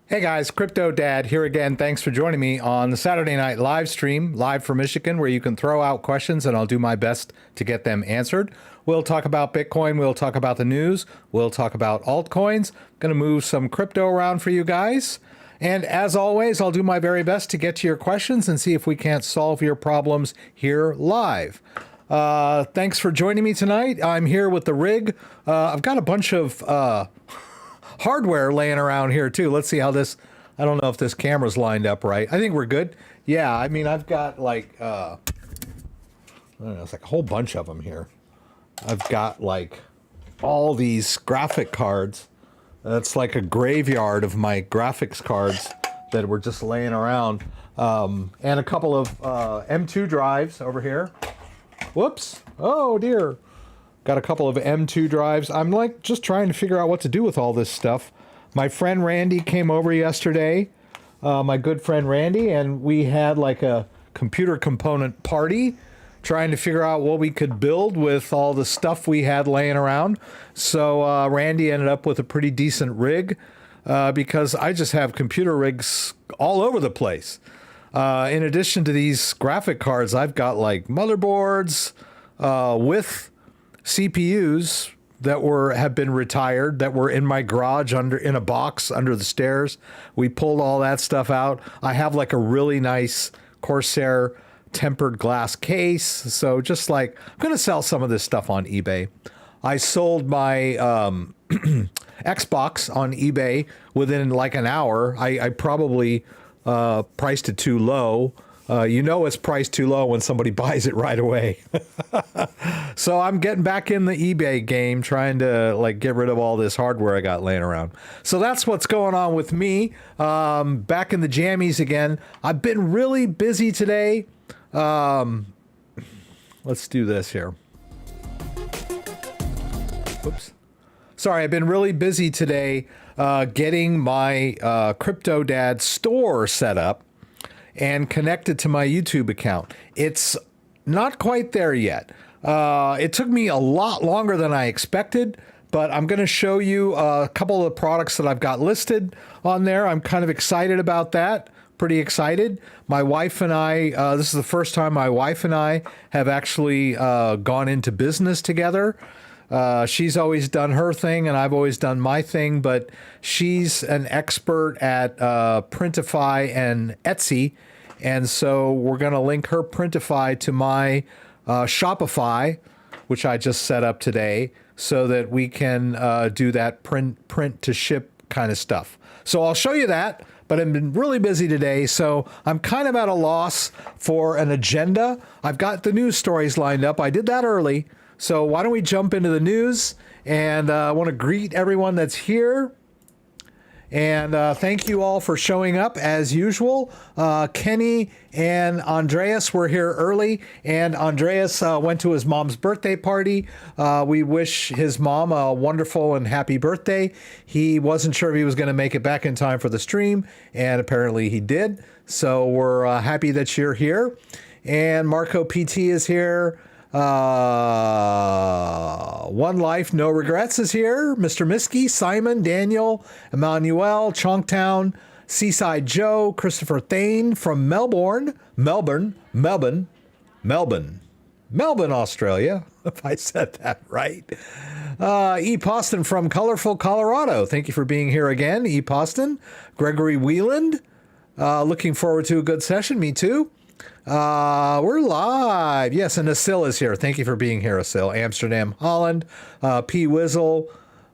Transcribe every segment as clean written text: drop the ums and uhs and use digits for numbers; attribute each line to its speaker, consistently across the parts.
Speaker 1: Hey guys, CryptoDad here again. Thanks for joining me on the Saturday night live stream, live from Michigan, where you can throw out questions and I'll do my best to get them answered. We'll talk about Bitcoin, we'll talk about the news, we'll talk about altcoins. Going to move some crypto around for you guys. And as always, I'll do my very best to get to your questions and see if we can't solve your problems here live. Thanks for joining me tonight. I'm here with the rig. I've got a bunch of hardware laying around here too. Let's see how this, I don't know if this camera's lined up right. I think we're good. Yeah, I mean, I've got like, I don't know, it's like a whole bunch of them here. I've got like all these graphic cards. That's like a graveyard of my graphics cards that were just laying around. And a couple of M2 drives over here. Whoops. Oh dear. Got a couple of M2 drives. I'm like just trying to figure out what to do with all this stuff. My friend Randy came over yesterday, my good friend Randy, and we had like a computer component party trying to figure out what we could build with all the stuff we had laying around. So Randy ended up with a pretty decent rig because I just have computer rigs all over the place. In addition to these graphic cards, I've got like motherboards with CPUs that have been retired, that were in my garage in a box under the stairs. We pulled all that stuff out. I have like a really nice Corsair tempered glass case. So just like, I'm going to sell some of this stuff on eBay. I sold my Xbox on eBay within like an hour. I probably priced it too low. You know it's priced too low when somebody buys it right away. So I'm getting back in the eBay game, trying to like get rid of all this hardware I got laying around. So that's what's going on with me. Back in the jammies again. I've been really busy today. Let's do this here. Oops. Sorry, I've been really busy today getting my CryptoDad's store set up and connected to my YouTube account. It's not quite there yet. It took me a lot longer than I expected, but I'm going to show you a couple of the products that I've got listed on there. I'm kind of excited about that. Pretty excited. My wife and I, this is the first time my wife and I have actually gone into business together. She's always done her thing and I've always done my thing, but she's an expert at Printify and Etsy. And so we're going to link her Printify to my Shopify, which I just set up today, so that we can do that print to ship kind of stuff. So I'll show you that, but I've been really busy today, so I'm kind of at a loss for an agenda. I've got the news stories lined up. I did that early. So why don't we jump into the news, and I want to greet everyone that's here. And thank you all for showing up as usual. Kenny and Andreas were here early, and Andreas went to his mom's birthday party. We wish his mom a wonderful and happy birthday. He wasn't sure if he was going to make it back in time for the stream, and apparently he did. So we're happy that you're here. And Marco PT is here. One Life, No Regrets is here. Mr. Miskey, Simon, Daniel, Emmanuel, Chonktown, Seaside Joe, Christopher Thane from Melbourne, Australia, if I said that right. E. Poston from Colorful, Colorado. Thank you for being here again, E. Poston. Gregory Wieland, looking forward to a good session. Me too. We're live. Yes, and Asil is here. Thank you for being here, Asil. Amsterdam, Holland. P. Wizzle.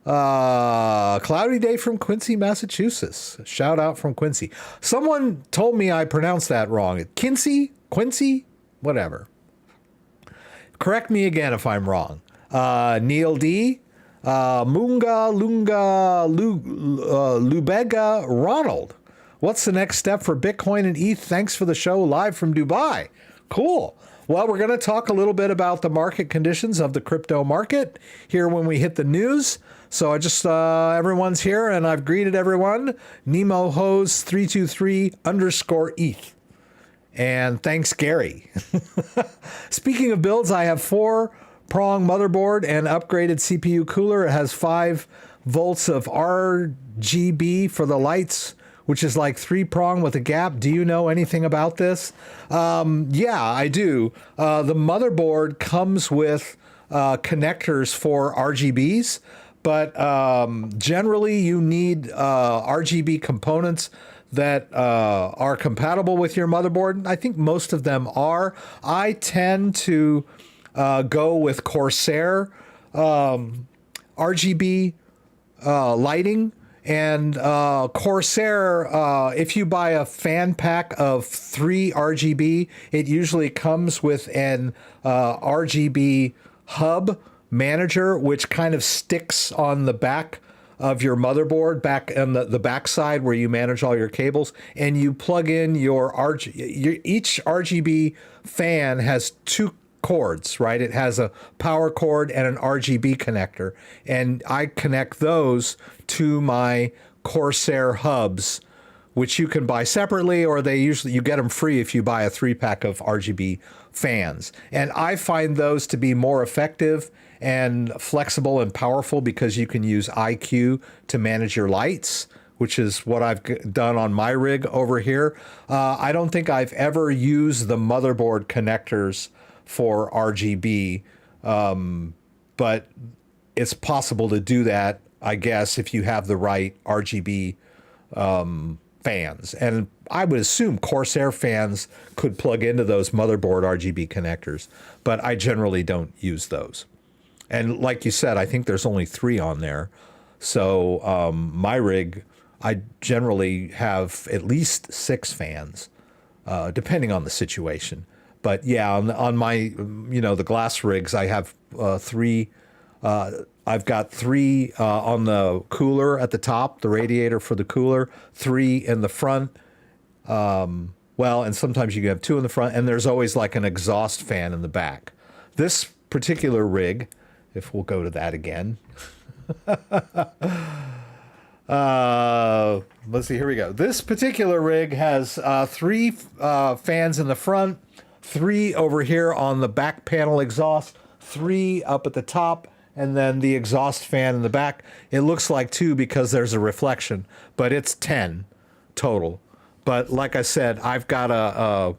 Speaker 1: Cloudy day from Quincy, Massachusetts. Shout out from Quincy. Someone told me I pronounced that wrong. Quincy, whatever. Correct me again if I'm wrong. Neil D. Lubega, Ronald. What's the next step for Bitcoin and ETH? Thanks for the show live from Dubai. Cool. Well, we're going to talk a little bit about the market conditions of the crypto market here when we hit the news. So I just, everyone's here and I've greeted everyone. Nemo Hose 323_ETH. And thanks, Gary. Speaking of builds, I have 4-prong motherboard and upgraded CPU cooler. It has 5 volts of RGB for the lights, which is like 3-prong with a gap. Do you know anything about this? Yeah, I do. The motherboard comes with connectors for RGBs, but generally you need RGB components that are compatible with your motherboard. I think most of them are. I tend to go with Corsair RGB lighting. And Corsair, if you buy a fan pack of 3 RGB, it usually comes with an RGB hub manager, which kind of sticks on the back of your motherboard, back on the back side where you manage all your cables, and you plug in your each RGB fan has 2 cords, right? It has a power cord and an RGB connector, and I connect those to my Corsair hubs, which you can buy separately, or you get them free if you buy a 3-pack of RGB fans. And I find those to be more effective and flexible and powerful because you can use IQ to manage your lights, which is what I've done on my rig over here. I don't think I've ever used the motherboard connectors for RGB, but it's possible to do that, I guess, if you have the right RGB fans. And I would assume Corsair fans could plug into those motherboard RGB connectors, but I generally don't use those. And like you said, I think there's only 3 on there. So my rig, I generally have at least 6 fans, depending on the situation. But yeah, on my, the glass rigs, I have 3. I've got 3 on the cooler at the top, the radiator for the cooler, 3 in the front. And sometimes you can have 2 in the front, and there's always like an exhaust fan in the back. This particular rig, if we'll go to that again. Let's see, here we go. This particular rig has 3 fans in the front, 3 over here on the back panel exhaust, 3 up at the top, and then the exhaust fan in the back. It looks like 2 because there's a reflection, but it's 10 total. But like I said, I've got a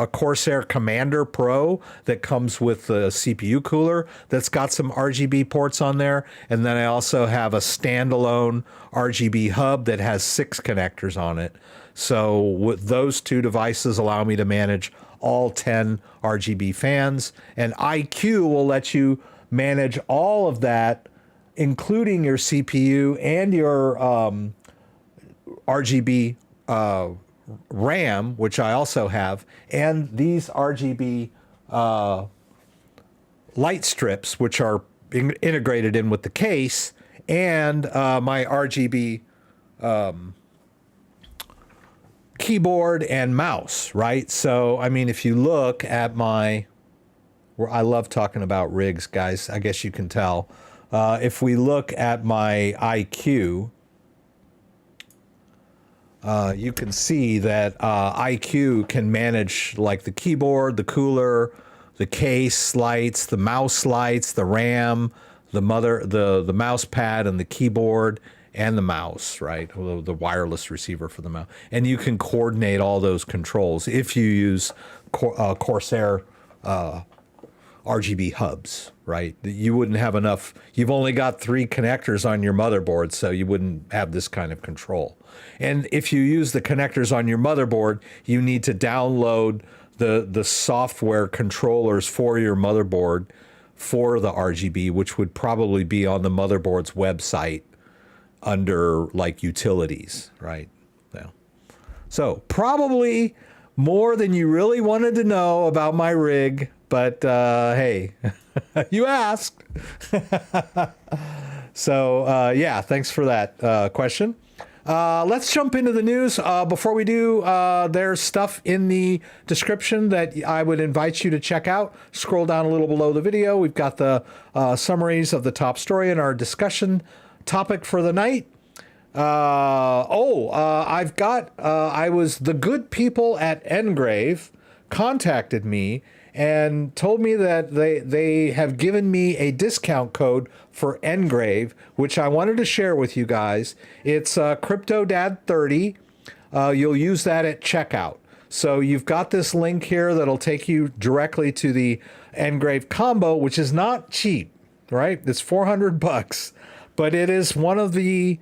Speaker 1: Corsair Commander Pro that comes with the CPU cooler that's got some RGB ports on there. And then I also have a standalone RGB hub that has 6 connectors on it. So with those 2 devices allow me to manage all 10 RGB fans. And IQ will let you manage all of that, including your CPU and your RGB RAM, which I also have, and these RGB light strips, which are integrated in with the case, and my RGB keyboard and mouse, right? So, I mean, if you look at I love talking about rigs, guys. I guess you can tell. If we look at my IQ, you can see that IQ can manage like the keyboard, the cooler, the case lights, the mouse lights, the RAM, the mouse pad and the keyboard and the mouse, right? The wireless receiver for the mouse. And you can coordinate all those controls if you use Corsair RGB hubs, right? You wouldn't have enough. You've only got 3 connectors on your motherboard, so you wouldn't have this kind of control. And if you use the connectors on your motherboard, you need to download the software controllers for your motherboard for the RGB, which would probably be on the motherboard's website under like utilities, right? Yeah. So probably more than you really wanted to know about my rig. But hey, you asked. So yeah, thanks for that question. Let's jump into the news. Before we do, there's stuff in the description that I would invite you to check out. Scroll down a little below the video. We've got the summaries of the top story and our discussion topic for the night. The good people at Ngrave contacted me and told me that they have given me a discount code for Ngrave, which I wanted to share with you guys. It's CryptoDad30. You'll use that at checkout. So you've got this link here that'll take you directly to the Ngrave combo, which is not cheap, right? It's $400, but it is one of the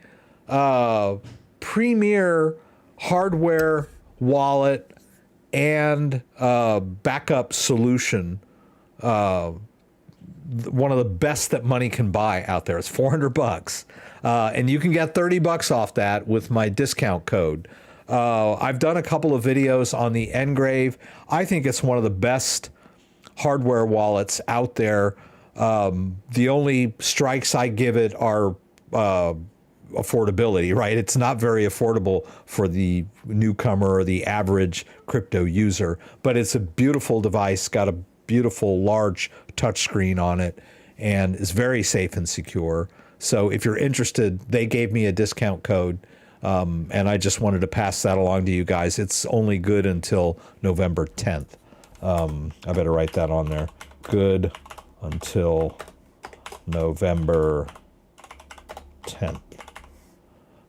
Speaker 1: premier hardware wallet and backup solution, one of the best that money can buy out there. It's $400, and you can get $30 off that with my discount code. I've done a couple of videos on the Ngrave. I think it's one of the best hardware wallets out there. The only strikes I give it are affordability, right? It's not very affordable for the newcomer or the average crypto user, but it's a beautiful device, got a beautiful large touchscreen on it, and is very safe and secure. So if you're interested, they gave me a discount code, and I just wanted to pass that along to you guys. It's only good until November 10th. I better write that on there. Good until November 10th.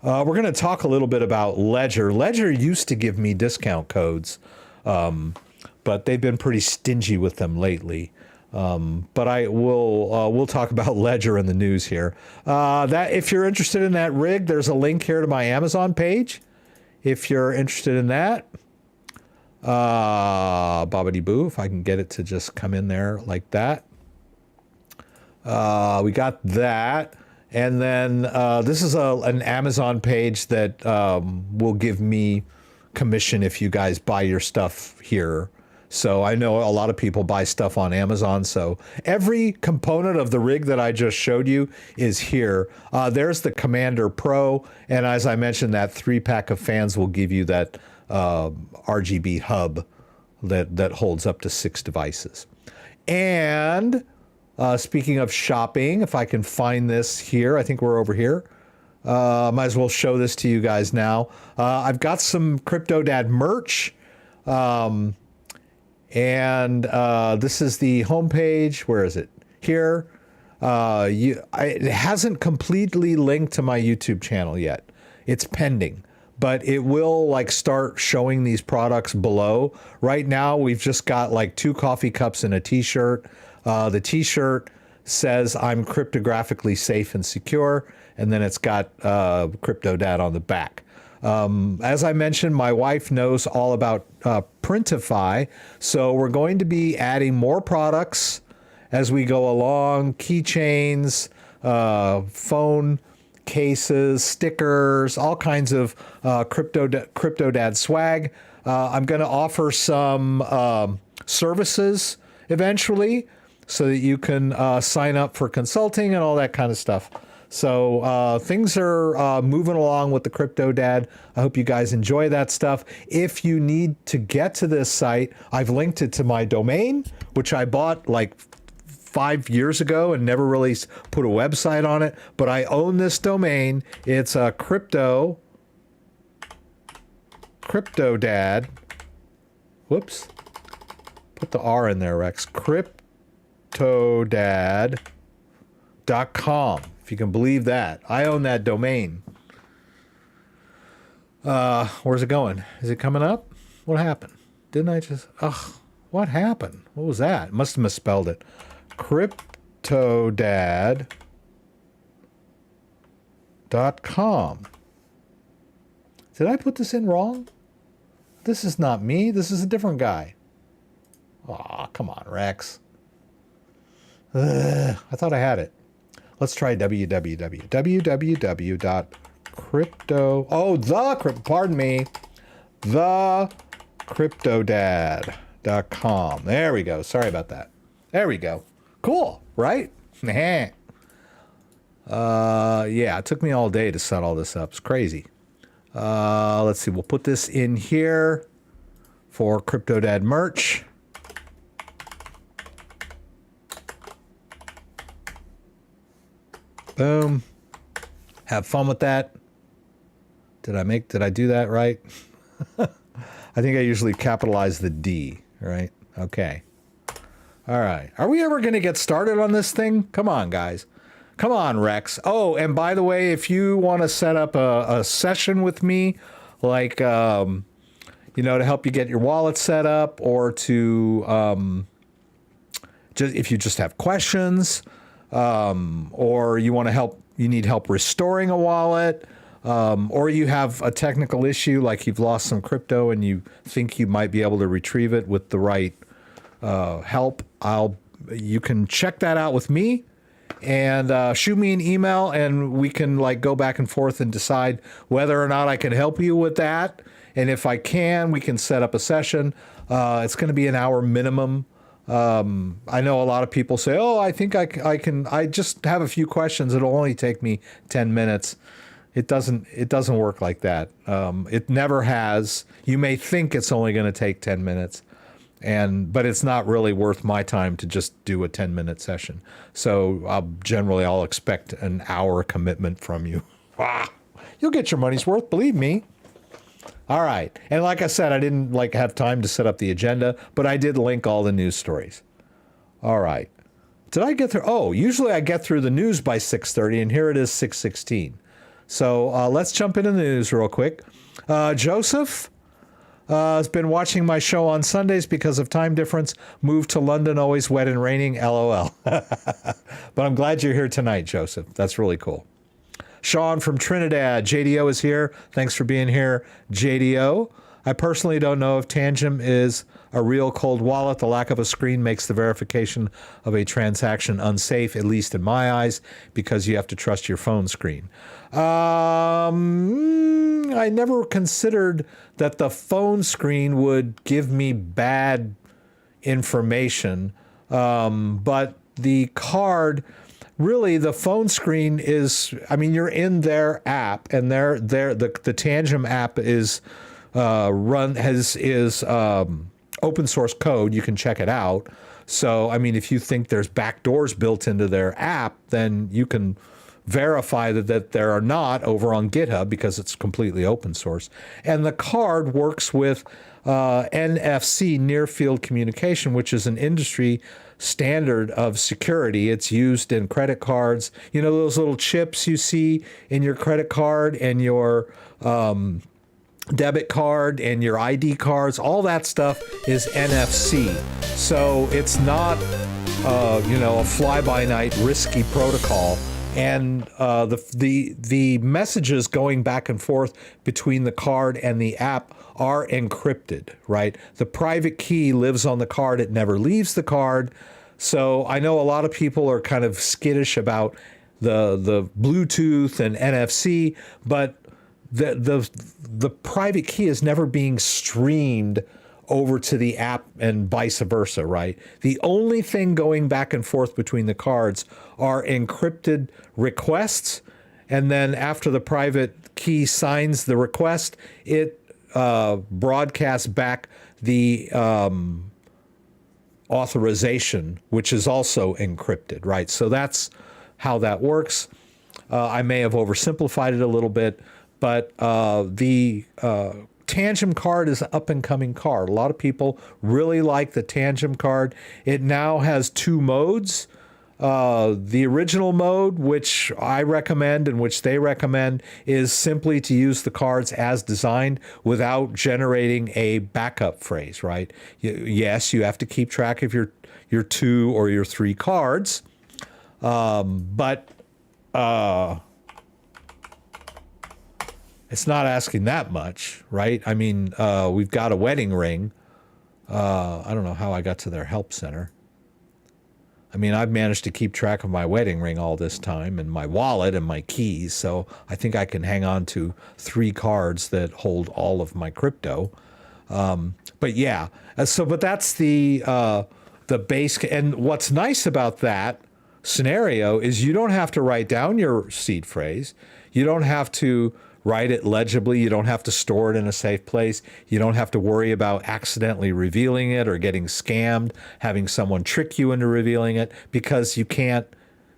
Speaker 1: We're going to talk a little bit about Ledger. Ledger used to give me discount codes, but they've been pretty stingy with them lately. But we'll talk about Ledger in the news here. That if you're interested in that rig, there's a link here to my Amazon page. If you're interested in that, bobbity boo, if I can get it to just come in there like that. We got that. And then this is an Amazon page that will give me commission if you guys buy your stuff here. So I know a lot of people buy stuff on Amazon. So every component of the rig that I just showed you is here. There's the Commander Pro. And as I mentioned, that 3-pack of fans will give you that RGB hub that holds up to 6 devices. And speaking of shopping, if I can find this here, I think we're over here. Might as well show this to you guys now. I've got some CryptoDad merch. And this is the homepage. Where is it? Here. It hasn't completely linked to my YouTube channel yet. It's pending, but it will like start showing these products below. Right now, we've just got like 2 coffee cups and a t-shirt. The t-shirt says I'm cryptographically safe and secure, and then it's got CryptoDad on the back. As I mentioned, my wife knows all about Printify, so we're going to be adding more products as we go along, keychains, phone cases, stickers, all kinds of CryptoDad swag. I'm going to offer some services eventually so that you can sign up for consulting and all that kind of stuff. So things are moving along with the CryptoDad. I hope you guys enjoy that stuff. If you need to get to this site, I've linked it to my domain, which I bought like 5 years ago and never really put a website on it. But I own this domain. It's a CryptoDad. Whoops. Put the R in there, Rex. CryptoDad.com. If you can believe that. I own that domain. Where's it going? Is it coming up? What happened? Didn't I just... Ugh. What happened? What was that? Must have misspelled it. CryptoDad.com. Did I put this in wrong? This is not me. This is a different guy. Aw, come on, Rex. I thought I had it. Let's try www.crypto. Oh, pardon me. TheCryptoDad.com. There we go. Sorry about that. There we go. Cool, right? Yeah, it took me all day to set all this up. It's crazy. Let's see. We'll put this in here for CryptoDad merch. Boom. Have fun with that. Did I do that right? I think I usually capitalize the D, right? Okay. All right. Are we ever going to get started on this thing? Come on, guys. Come on, Rex. Oh, and by the way, if you want to set up a session with me, like, you know, to help you get your wallet set up, or to, just if you just have questions, or you want to help, you need help restoring a wallet, or you have a technical issue, like you've lost some crypto and you think you might be able to retrieve it with the right help, you can check that out with me. And shoot me an email, and we can like go back and forth and decide whether or not I can help you with that. And if I can, we can set up a session. It's going to be an hour minimum. I know a lot of people say, "Oh, I think I can. I just have a few questions. It'll only take me 10 minutes." It doesn't work like that. It never has. You may think it's only going to take 10 minutes. But it's not really worth my time to just do a 10-minute session. So I'll expect an hour commitment from you. You'll get your money's worth, believe me. All right. And like I said, I didn't have time to set up the agenda, but I did link all the news stories. All right. Did I get through? Oh, usually I get through the news by 6:30, and here it is 6:16. So let's jump into the news real quick. Joseph has been watching my show on Sundays because of time difference. Moved to London, always wet and raining, LOL. But I'm glad you're here tonight, Joseph. That's really cool. Sean from Trinidad. JDO is here. Thanks for being here, JDO. I personally don't know if Tangem is a real cold wallet. The lack of a screen makes the verification of a transaction unsafe, at least in my eyes, because you have to trust your phone screen. I never considered that the phone screen would give me bad information, but the card, really, the phone screen is, I mean, you're in their app, and the Tangem app is open source code. You can check it out. So, I mean, if you think there's backdoors built into their app, then you can verify that there are not over on GitHub, because it's completely open source. And the card works with NFC, near field communication, which is an industry standard of security. It's used in credit cards. You know, those little chips you see in your credit card and your debit card and your ID cards, all that stuff is NFC. So it's not, a fly-by-night risky protocol. And the messages going back and forth between the card and the app are encrypted, right? The private key lives on the card. It never leaves the card. So I know a lot of people are kind of skittish about the Bluetooth and NFC, but the private key is never being streamed over to the app and vice versa, right? The only thing going back and forth between the cards are encrypted requests, and then after the private key signs the request, it broadcasts back the authorization, which is also encrypted, right? So that's how that works. I may have oversimplified it a little bit, but the Tangem card is an up-and-coming card. A lot of people really like the Tangem card. It now has two modes. The original mode, which I recommend and which they recommend, is simply to use the cards as designed without generating a backup phrase, right? Yes, you have to keep track of your 2 or your 3 cards, but it's not asking that much, right? I mean, we've got a wedding ring. I don't know how I got to their help center. I mean, I've managed to keep track of my wedding ring all this time, and my wallet and my keys, so I think I can hang on to 3 cards that hold all of my crypto. But yeah, but that's the base. And what's nice about that scenario is you don't have to write down your seed phrase. You don't have to write it legibly. You don't have to store it in a safe place. You don't have to worry about accidentally revealing it or getting scammed, having someone trick you into revealing it, because you can't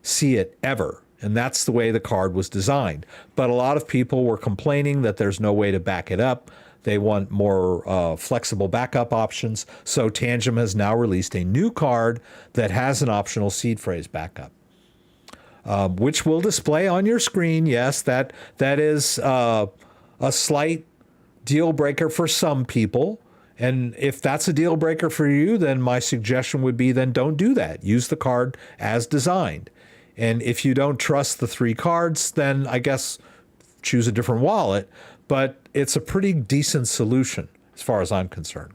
Speaker 1: see it ever. And that's the way the card was designed. But a lot of people were complaining that there's no way to back it up, They want more flexible backup options. So Tangem has now released a new card that has an optional seed phrase backup, which will display on your screen. Yes, that is a slight deal breaker for some people. And if that's a deal breaker for you, then my suggestion would be then don't do that. Use the card as designed. And if you don't trust the 3 cards, then I guess choose a different wallet. But it's a pretty decent solution as far as I'm concerned.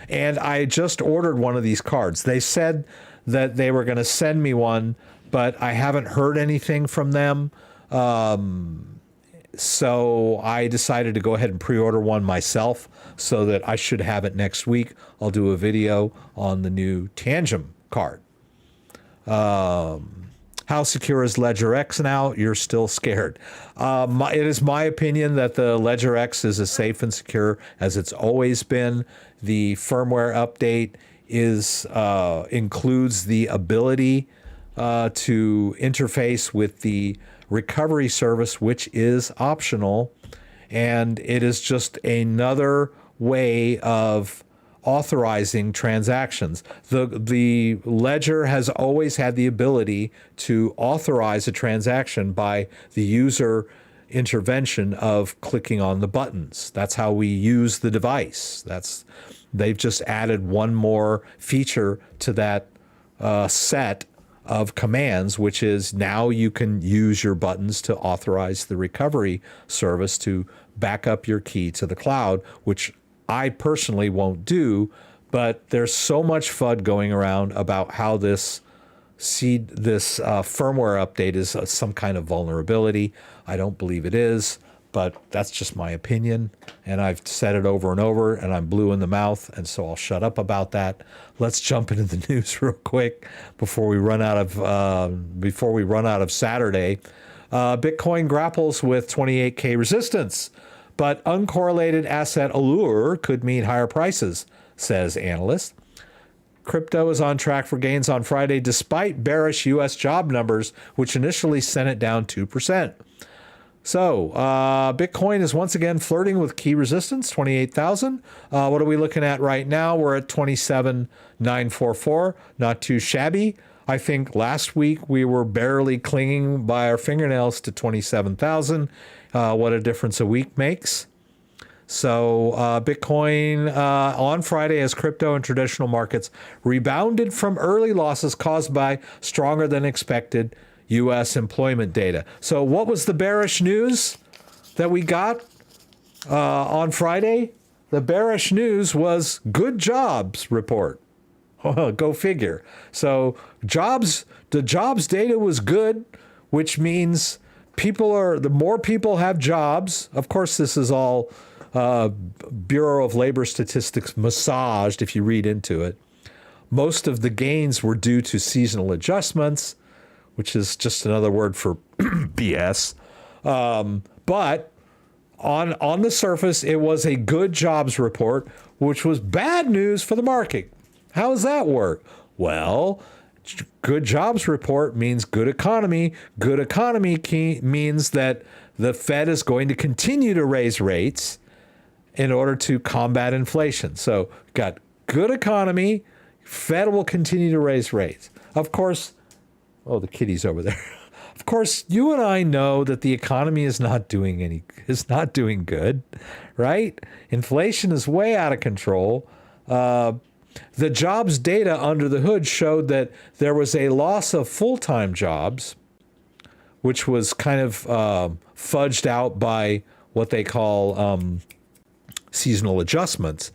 Speaker 1: And I just ordered one of these cards. They said that they were going to send me one, but I haven't heard anything from them. So I decided to go ahead and pre-order one myself so that I should have it next week. I'll do a video on the new Tangem card. How secure is Ledger X now? You're still scared. It is my opinion that the Ledger X is as safe and secure as it's always been. The firmware update includes the ability to interface with the recovery service, which is optional, and it is just another way of authorizing transactions. The ledger has always had the ability to authorize a transaction by the user intervention of clicking on the buttons. That's how we use the device. They've just added one more feature to that set of commands, which is now you can use your buttons to authorize the recovery service to back up your key to the cloud, which I personally won't do, but there's so much FUD going around about how this firmware update is some kind of vulnerability. I don't believe it is, but that's just my opinion, and I've said it over and over, and I'm blue in the mouth, and so I'll shut up about that. Let's jump into the news real quick before we run out of Saturday. Bitcoin grapples with 28K resistance, but uncorrelated asset ALLURE could mean higher prices, says analyst. Crypto is on track for gains on Friday despite bearish U.S. job numbers, which initially sent it down 2%. So Bitcoin is once again flirting with key resistance, 28,000. What are we looking at right now? We're at 27,944. Not too shabby. I think last week we were barely clinging by our fingernails to 27,000. What a difference a week makes. So Bitcoin on Friday as crypto and traditional markets rebounded from early losses caused by stronger than expected U.S. employment data. So what was the bearish news that we got on Friday? The bearish news was good jobs report. Go figure. So the jobs data was good, which means the more people have jobs. Of course, this is all Bureau of Labor Statistics massaged if you read into it. Most of the gains were due to seasonal adjustments, which is just another word for BS. But on the surface, it was a good jobs report, which was bad news for the market. How does that work? Well, good jobs report means good economy. Good economy means that the Fed is going to continue to raise rates in order to combat inflation. So got good economy, Fed will continue to raise rates. Of course, oh, the kitty's over there. Of course, you and I know that the economy is not doing good, right? Inflation is way out of control. The jobs data under the hood showed that there was a loss of full-time jobs, which was kind of fudged out by what they call seasonal adjustments.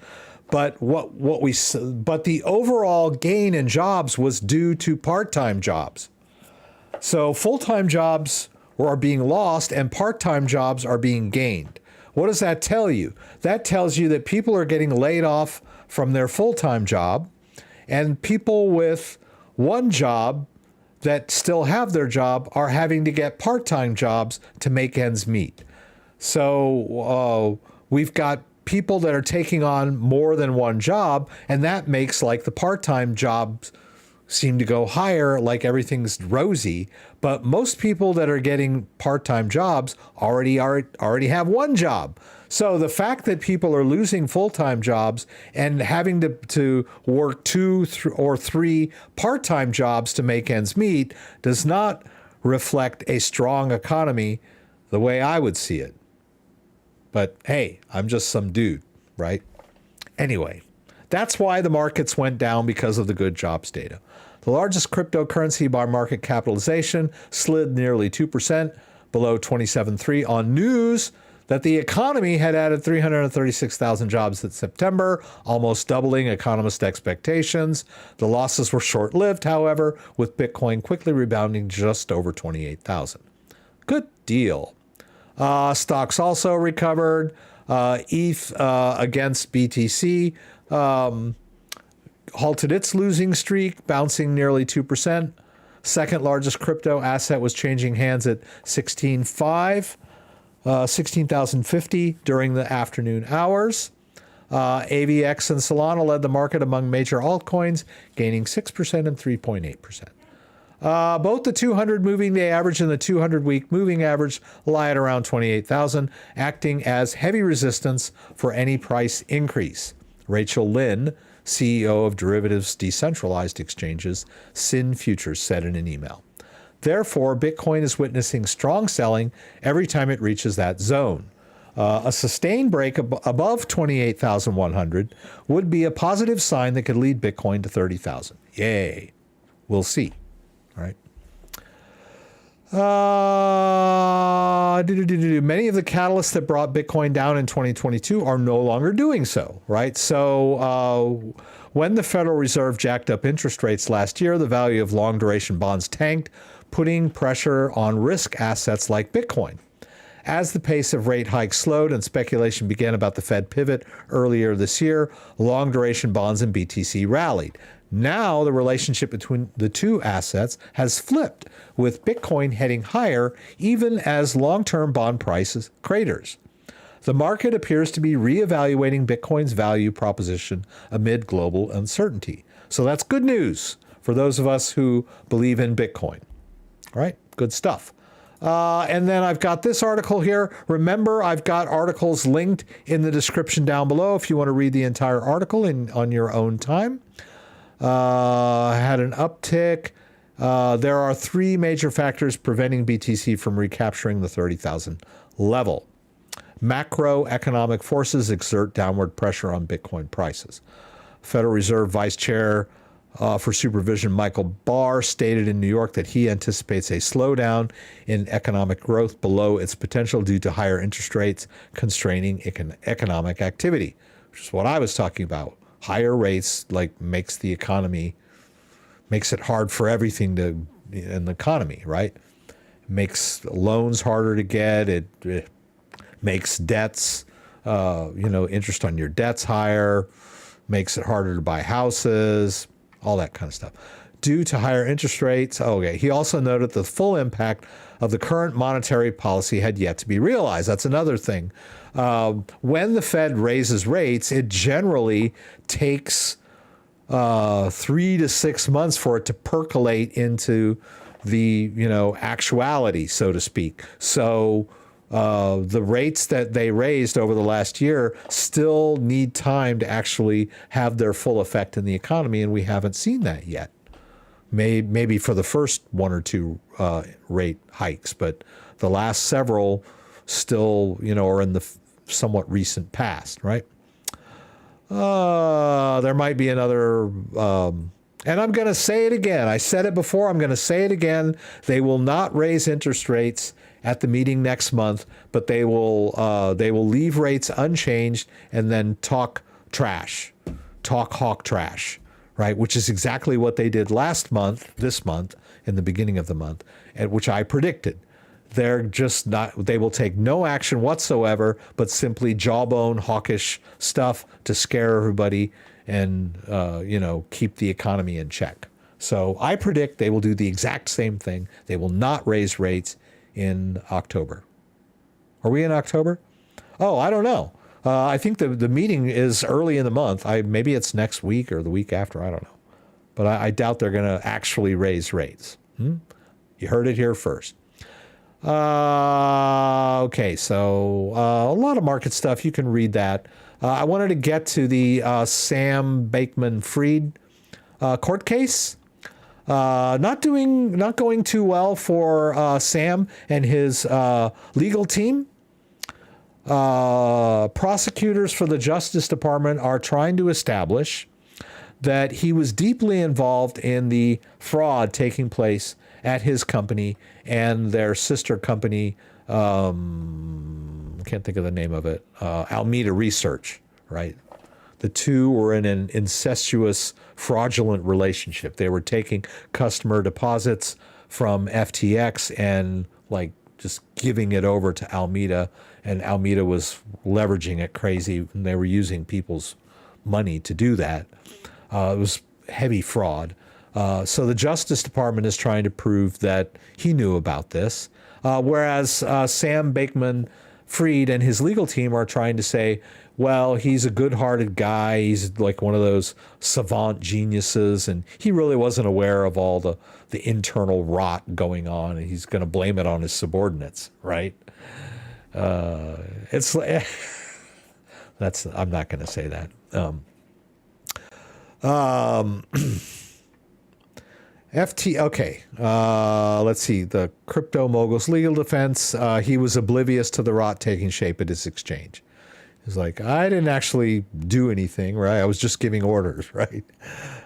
Speaker 1: But but the overall gain in jobs was due to part-time jobs. So full-time jobs are being lost and part-time jobs are being gained. What does that tell you? That tells you that people are getting laid off from their full-time job, and people with one job that still have their job are having to get part-time jobs to make ends meet. So we've got people that are taking on more than one job, and that makes like the part-time jobs seem to go higher like everything's rosy, but most people that are getting part-time jobs already have one job. So the fact that people are losing full-time jobs and having to work 2 or 3 part-time jobs to make ends meet does not reflect a strong economy the way I would see it. But hey, I'm just some dude, right? Anyway, that's why the markets went down, because of the good jobs data. The largest cryptocurrency by market capitalization slid nearly 2% below 27.3 on news that the economy had added 336,000 jobs in September, almost doubling economist expectations. The losses were short-lived, however, with Bitcoin quickly rebounding just over 28,000. Good deal. Stocks also recovered. ETH against BTC halted its losing streak, bouncing nearly 2%. Second largest crypto asset was changing hands at 16,050 during the afternoon hours. AVX and Solana led the market among major altcoins, gaining 6% and 3.8%. Both the 200 moving day average and the 200-week moving average lie at around 28,000, acting as heavy resistance for any price increase. Rachel Lynn, CEO of derivatives decentralized exchanges, SYN Futures, said in an email. Therefore, Bitcoin is witnessing strong selling every time it reaches that zone. A sustained break above 28,100 would be a positive sign that could lead Bitcoin to 30,000. Yay. We'll see. All right. Many of the catalysts that brought Bitcoin down in 2022 are no longer doing so, right? So when the Federal Reserve jacked up interest rates last year, the value of long duration bonds tanked, putting pressure on risk assets like Bitcoin. As the pace of rate hikes slowed and speculation began about the Fed pivot earlier this year, long duration bonds and BTC rallied. Now the relationship between the two assets has flipped, with Bitcoin heading higher even as long-term bond prices craters. The market appears to be reevaluating Bitcoin's value proposition amid global uncertainty. So that's good news for those of us who believe in Bitcoin. All right, good stuff. And then I've got this article here. Remember, I've got articles linked in the description down below if you want to read the entire article on your own time. Had an uptick. There are 3 major factors preventing BTC from recapturing the 30,000 level. Macroeconomic forces exert downward pressure on Bitcoin prices. Federal Reserve Vice Chair for Supervision Michael Barr stated in New York that he anticipates a slowdown in economic growth below its potential due to higher interest rates constraining economic activity, which is what I was talking about. Higher rates makes it hard for everything in the economy, right? Makes loans harder to get. It makes debts, interest on your debts higher, makes it harder to buy houses, all that kind of stuff. Due to higher interest rates. Okay. He also noted the full impact of the current monetary policy had yet to be realized. That's another thing. When the Fed raises rates, it generally takes 3 to 6 months for it to percolate into the actuality, so to speak. So the rates that they raised over the last year still need time to actually have their full effect in the economy, and we haven't seen that yet. Maybe for the first 1 or 2 rate hikes, but the last several still, are in the somewhat recent past, right? There might be another, and I'm going to say it again. I said it before. I'm going to say it again. They will not raise interest rates at the meeting next month, but they will leave rates unchanged and then talk hawk trash, right? Which is exactly what they did this month, in the beginning of the month, and which I predicted. They will take no action whatsoever, but simply jawbone hawkish stuff to scare everybody and, keep the economy in check. So I predict they will do the exact same thing. They will not raise rates in October. Are we in October? Oh, I don't know. I think the meeting is early in the month. Maybe it's next week or the week after. I don't know. but I doubt they're going to actually raise rates. You heard it here first. Okay, so a lot of market stuff. You can read that. I wanted to get to the Sam Bankman-Fried court case. Not going too well for Sam and his legal team. Prosecutors for the Justice Department are trying to establish that he was deeply involved in the fraud taking place at his company and their sister company, I can't think of the name of it, Alameda Research, right? The two were in an incestuous, fraudulent relationship. They were taking customer deposits from FTX and like just giving it over to Alameda, and Alameda was leveraging it crazy, and they were using people's money to do that. It was heavy fraud. So the Justice Department is trying to prove that he knew about this, whereas Sam Bankman-Fried and his legal team are trying to say, well, he's a good-hearted guy. He's like one of those savant geniuses, and he really wasn't aware of all the internal rot going on, and he's going to blame it on his subordinates, right? It's that's I'm not going to say that. Okay. Let's see. The crypto mogul's legal defense. He was oblivious to the rot taking shape at his exchange. He's like, I didn't actually do anything, right? I was just giving orders, right?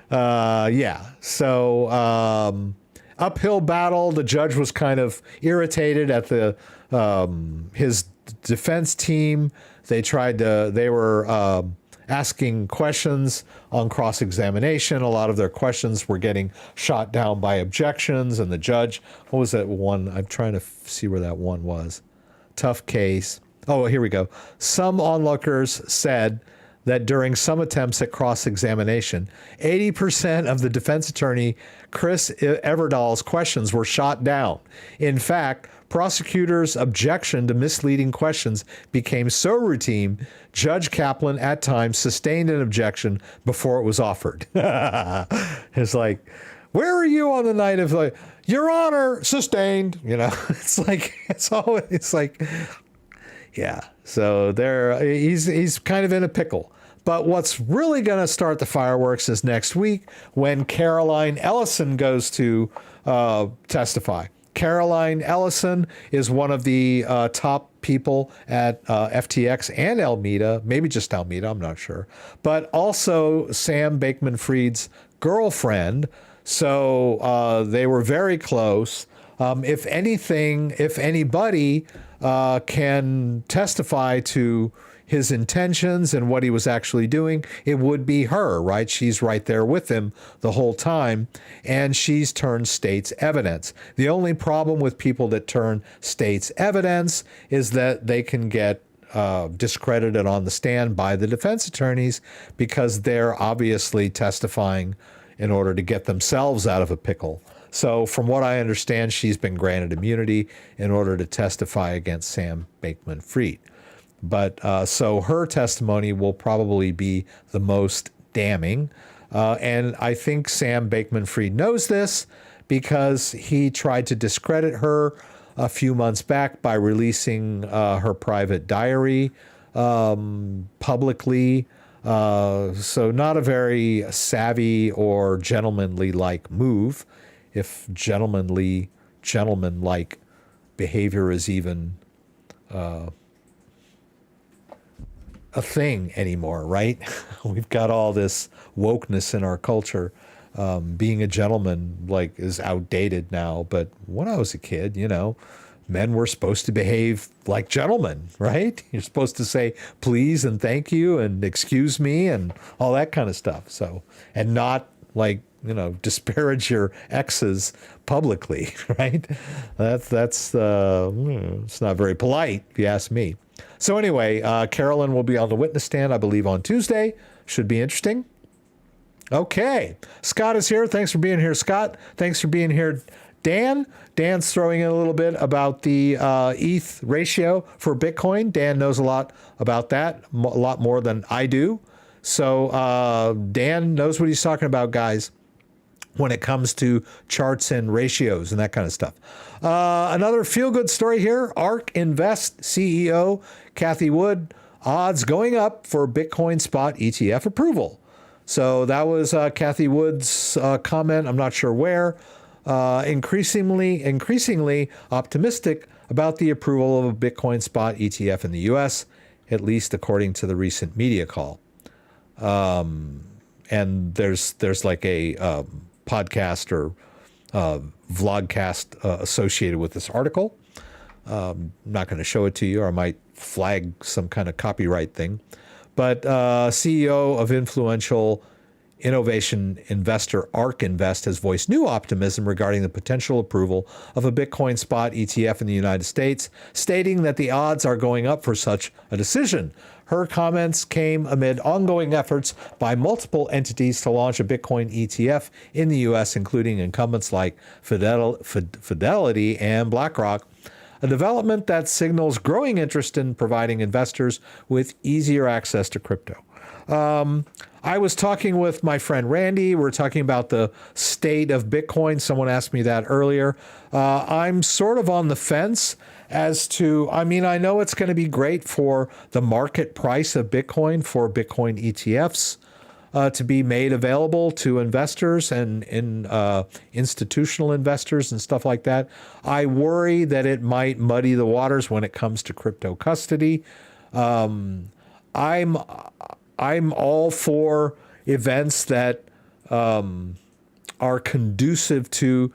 Speaker 1: Yeah. So uphill battle. The judge was kind of irritated at the his defense team. They were asking questions on cross-examination. A lot of their questions were getting shot down by objections, and the judge, what was that one? I'm trying to see where that one was. Tough case. Oh, here we go. Some onlookers said that during some attempts at cross-examination, 80% of the defense attorney Chris Everdahl's questions were shot down. In fact, prosecutors' objection to misleading questions became so routine, Judge Kaplan at times sustained an objection before it was offered. It's like, where are you on the night of like, Your Honor, sustained? You know, it's like, yeah. So he's kind of in a pickle. But what's really going to start the fireworks is next week when Caroline Ellison goes to testify. Caroline Ellison is one of the top people at FTX and Alameda, maybe just Alameda, I'm not sure, but also Sam Bankman-Fried's girlfriend. So they were very close. If anybody can testify to his intentions and what he was actually doing, it would be her, right? She's right there with him the whole time, and she's turned state's evidence. The only problem with people that turn state's evidence is that they can get discredited on the stand by the defense attorneys because they're obviously testifying in order to get themselves out of a pickle. So from what I understand, she's been granted immunity in order to testify against Sam Bankman-Fried. But so her testimony will probably be the most damning. And I think Sam Bankman-Fried knows this because he tried to discredit her a few months back by releasing her private diary publicly. So not a very savvy or gentlemanly-like move, if gentlemanlike behavior is even a thing anymore, right? We've got all this wokeness in our culture. Being a gentleman is outdated now, but when I was a kid, men were supposed to behave like gentlemen, right? You're supposed to say please and thank you and excuse me and all that kind of stuff. So, and not disparage your exes publicly, right? That's it's not very polite, if you ask me. So anyway, Carolyn will be on the witness stand, I believe, on Tuesday. Should be interesting. Okay. Scott is here. Thanks for being here, Scott. Thanks for being here, Dan. Dan's throwing in a little bit about the ETH ratio for Bitcoin. Dan knows a lot about that, a lot more than I do. So Dan knows what he's talking about, guys. when it comes to charts and ratios and that kind of stuff. Another feel-good story here. ARK Invest CEO Cathie Wood, odds going up for Bitcoin spot ETF approval. So that was Cathie Wood's comment. I'm not sure where. Increasingly optimistic about the approval of a Bitcoin spot ETF in the U.S., at least according to the recent media call. And there's like a podcast or vlogcast associated with this article. I'm not going to show it to you, or I might flag some kind of copyright thing. But CEO of influential innovation investor ARK Invest has voiced new optimism regarding the potential approval of a Bitcoin spot ETF in the United States, stating that the odds are going up for such a decision. Her comments came amid ongoing efforts by multiple entities to launch a Bitcoin ETF in the U.S., including incumbents like Fidelity and BlackRock, a development that signals growing interest in providing investors with easier access to crypto. I was talking with my friend Randy. We're talking about the state of Bitcoin. Someone asked me that earlier. I'm sort of on the fence as to, I mean, I know it's going to be great for the market price of Bitcoin for Bitcoin ETFs to be made available to investors and institutional investors and stuff like that. I worry that it might muddy the waters when it comes to crypto custody. I'm all for events that are conducive to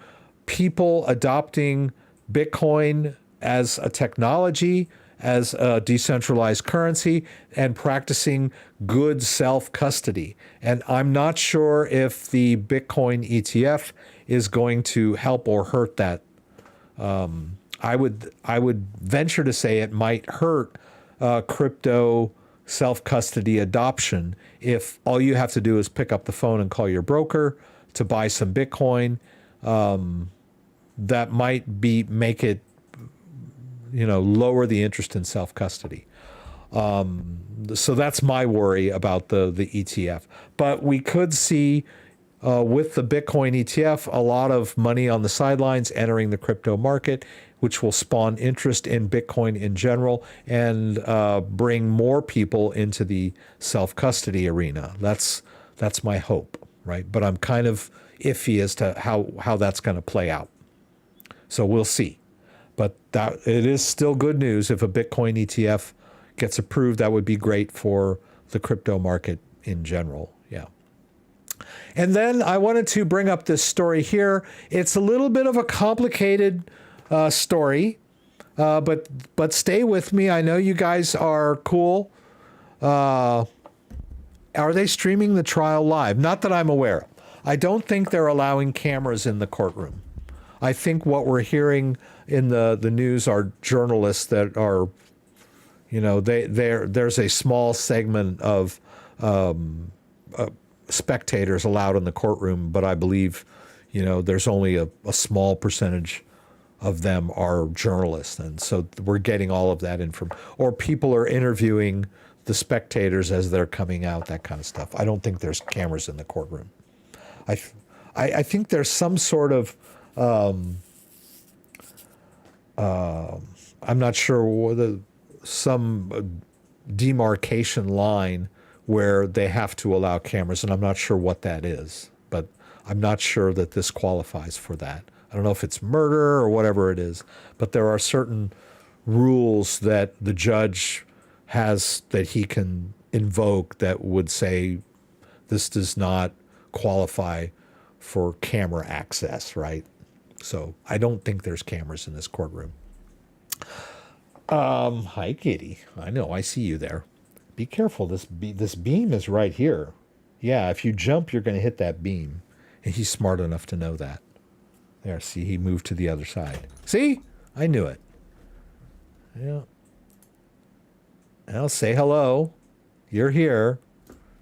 Speaker 1: people adopting Bitcoin as a technology, as a decentralized currency, and practicing good self-custody. And I'm not sure if the Bitcoin ETF is going to help or hurt that. I would venture to say it might hurt crypto self-custody adoption if all you have to do is pick up the phone and call your broker to buy some Bitcoin. That might make it, lower the interest in self-custody. So that's my worry about the ETF. But we could see with the Bitcoin ETF a lot of money on the sidelines entering the crypto market, which will spawn interest in Bitcoin in general and bring more people into the self-custody arena. That's my hope, right? But I'm kind of iffy as to how that's going to play out. So we'll see. But it is still good news. If a Bitcoin ETF gets approved, that would be great for the crypto market in general. Yeah. And then I wanted to bring up this story here. It's a little bit of a complicated story, but stay with me. I know you guys are cool. Are they streaming the trial live? Not that I'm aware of. I don't think they're allowing cameras in the courtroom. I think what we're hearing in the news are journalists that are, there's a small segment of spectators allowed in the courtroom, but I believe, there's only a small percentage of them are journalists. And so we're getting all of that or people are interviewing the spectators as they're coming out, that kind of stuff. I don't think there's cameras in the courtroom. I think there's some sort of, I'm not sure some demarcation line where they have to allow cameras, and I'm not sure what that is, but I'm not sure that this qualifies for that. I don't know if it's murder or whatever it is, but there are certain rules that the judge has that he can invoke that would say this does not qualify for camera access, right? So I don't think there's cameras in this courtroom. Hi, Kitty. I know, I see you there. Be careful. This beam is right here. Yeah, if you jump, you're going to hit that beam. And he's smart enough to know that. There, see, he moved to the other side. See? I knew it. Yeah. Well, say hello. You're here.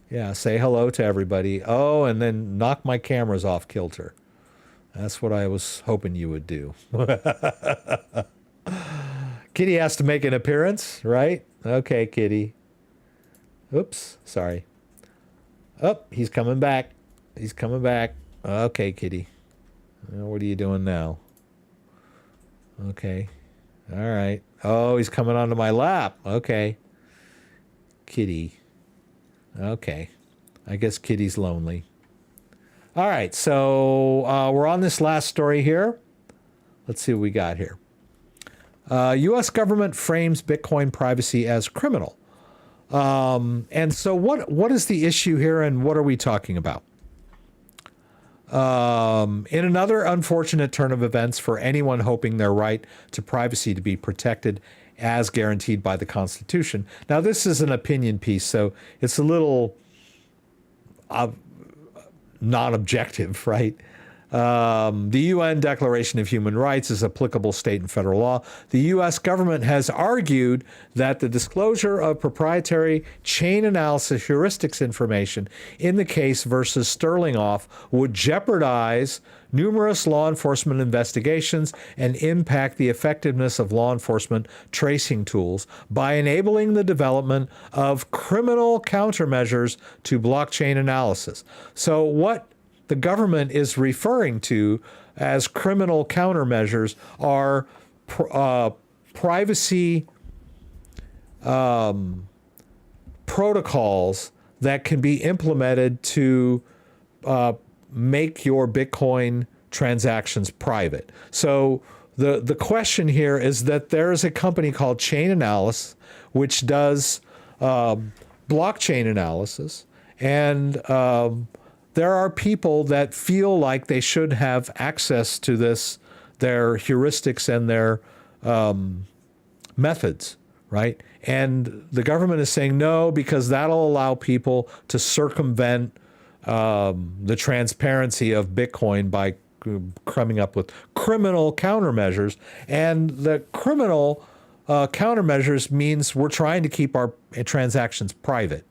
Speaker 1: Yeah, say hello to everybody. Oh, and then knock my cameras off kilter. That's what I was hoping you would do. Kitty has to make an appearance, right? Okay, Kitty. Oops, sorry. Oh, he's coming back. He's coming back. Okay, kitty. What are you doing now? Okay. All right. Oh, he's coming onto my lap. Okay. Kitty. Okay. I guess kitty's lonely. All right. So we're on this last story here. Let's see what we got here. U.S. government frames Bitcoin privacy as criminal. And so what is the issue here, and what are we talking about? In another unfortunate turn of events for anyone hoping their right to privacy to be protected as guaranteed by the Constitution. Now, this is an opinion piece, so it's a little non-objective, right? The UN Declaration of Human Rights is applicable state and federal law. The U.S. government has argued that the disclosure of proprietary chain analysis heuristics information in the case versus Sterlingov would jeopardize numerous law enforcement investigations and impact the effectiveness of law enforcement tracing tools by enabling the development of criminal countermeasures to blockchain analysis. So what the government is referring to as criminal countermeasures are privacy protocols that can be implemented to make your Bitcoin transactions private. So the question here is that there is a company called Chainalysis, which does blockchain analysis, and there are people that feel like they should have access to this, their heuristics and their methods, right? And the government is saying no, because that'll allow people to circumvent the transparency of Bitcoin by coming up with criminal countermeasures. And the criminal countermeasures means we're trying to keep our transactions private.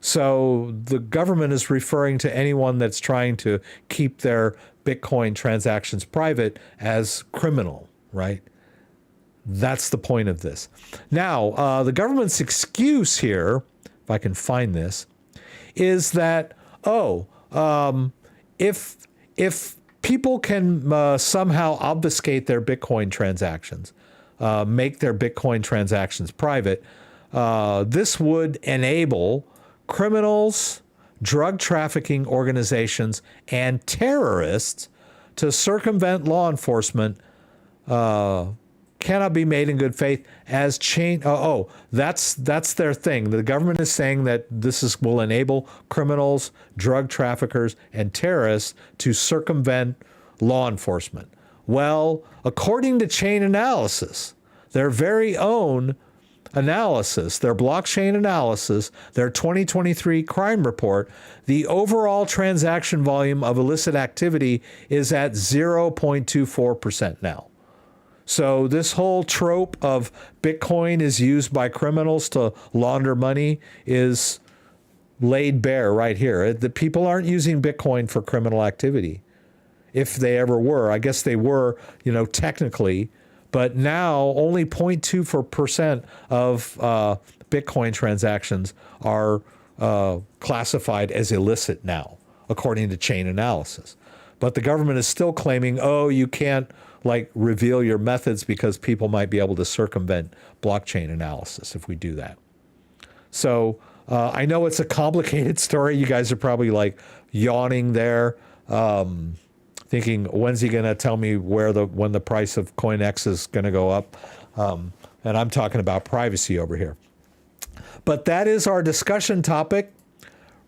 Speaker 1: So the government is referring to anyone that's trying to keep their Bitcoin transactions private as criminal, right? That's the point of this. Now, the government's excuse here, if I can find this, is that, if people can somehow obfuscate their Bitcoin transactions, make their Bitcoin transactions private, this would enable criminals, drug trafficking organizations, and terrorists to circumvent law enforcement cannot be made in good faith as that's their thing. The government is saying that this will enable criminals, drug traffickers, and terrorists to circumvent law enforcement. Well, according to Chainalysis, their very own analysis, their blockchain analysis, their 2023 crime report, the overall transaction volume of illicit activity is at 0.24% now. So this whole trope of Bitcoin is used by criminals to launder money is laid bare right here. The people aren't using Bitcoin for criminal activity. If they ever were, I guess they were, technically. But now only 0.24% of Bitcoin transactions are classified as illicit now, according to Chainalysis. But the government is still claiming, you can't reveal your methods because people might be able to circumvent blockchain analysis if we do that. So I know it's a complicated story. You guys are probably yawning there. Thinking, when's he going to tell me when the price of CoinX is going to go up? And I'm talking about privacy over here. But that is our discussion topic,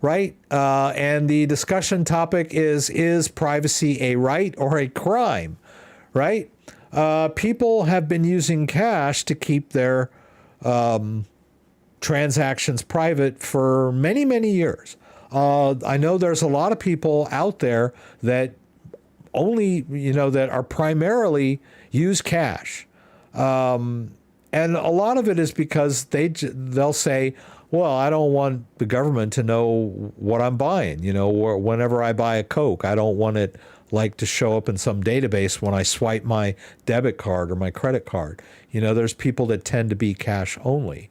Speaker 1: right? And the discussion topic is privacy a right or a crime, right? People have been using cash to keep their transactions private for many, many years. I know there's a lot of people out there that only, that are primarily use cash. And a lot of it is because they'll say, well, I don't want the government to know what I'm buying, or whenever I buy a Coke, I don't want it to show up in some database when I swipe my debit card or my credit card. There's people that tend to be cash only,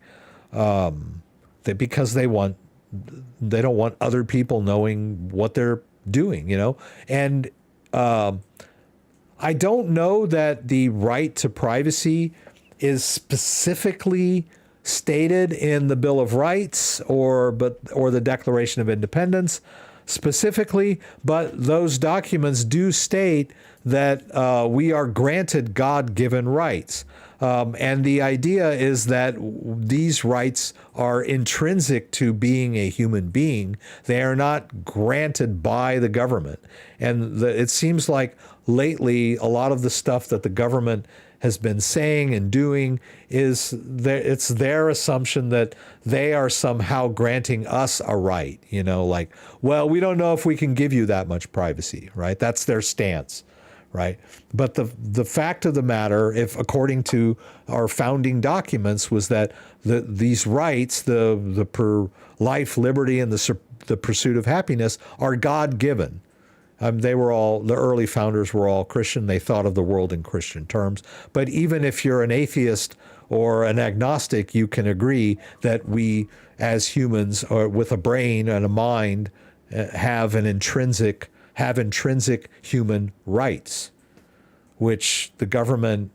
Speaker 1: because they don't want other people knowing what they're doing, you know? And I don't know that the right to privacy is specifically stated in the Bill of Rights or the Declaration of Independence specifically, but those documents do state that we are granted God-given rights. And the idea is that these rights are intrinsic to being a human being. They are not granted by the government. And it seems like lately a lot of the stuff that the government has been saying and doing it's their assumption that they are somehow granting us a right, you know, like, well, we don't know if we can give you that much privacy, right? That's their stance, right? But the fact of the matter, if according to our founding documents, was that these rights, the life, liberty, and the pursuit of happiness are God-given. The early founders were all Christian. They thought of the world in Christian terms. But even if you're an atheist or an agnostic, you can agree that we, as humans, or with a brain and a mind, have intrinsic human rights, which the government,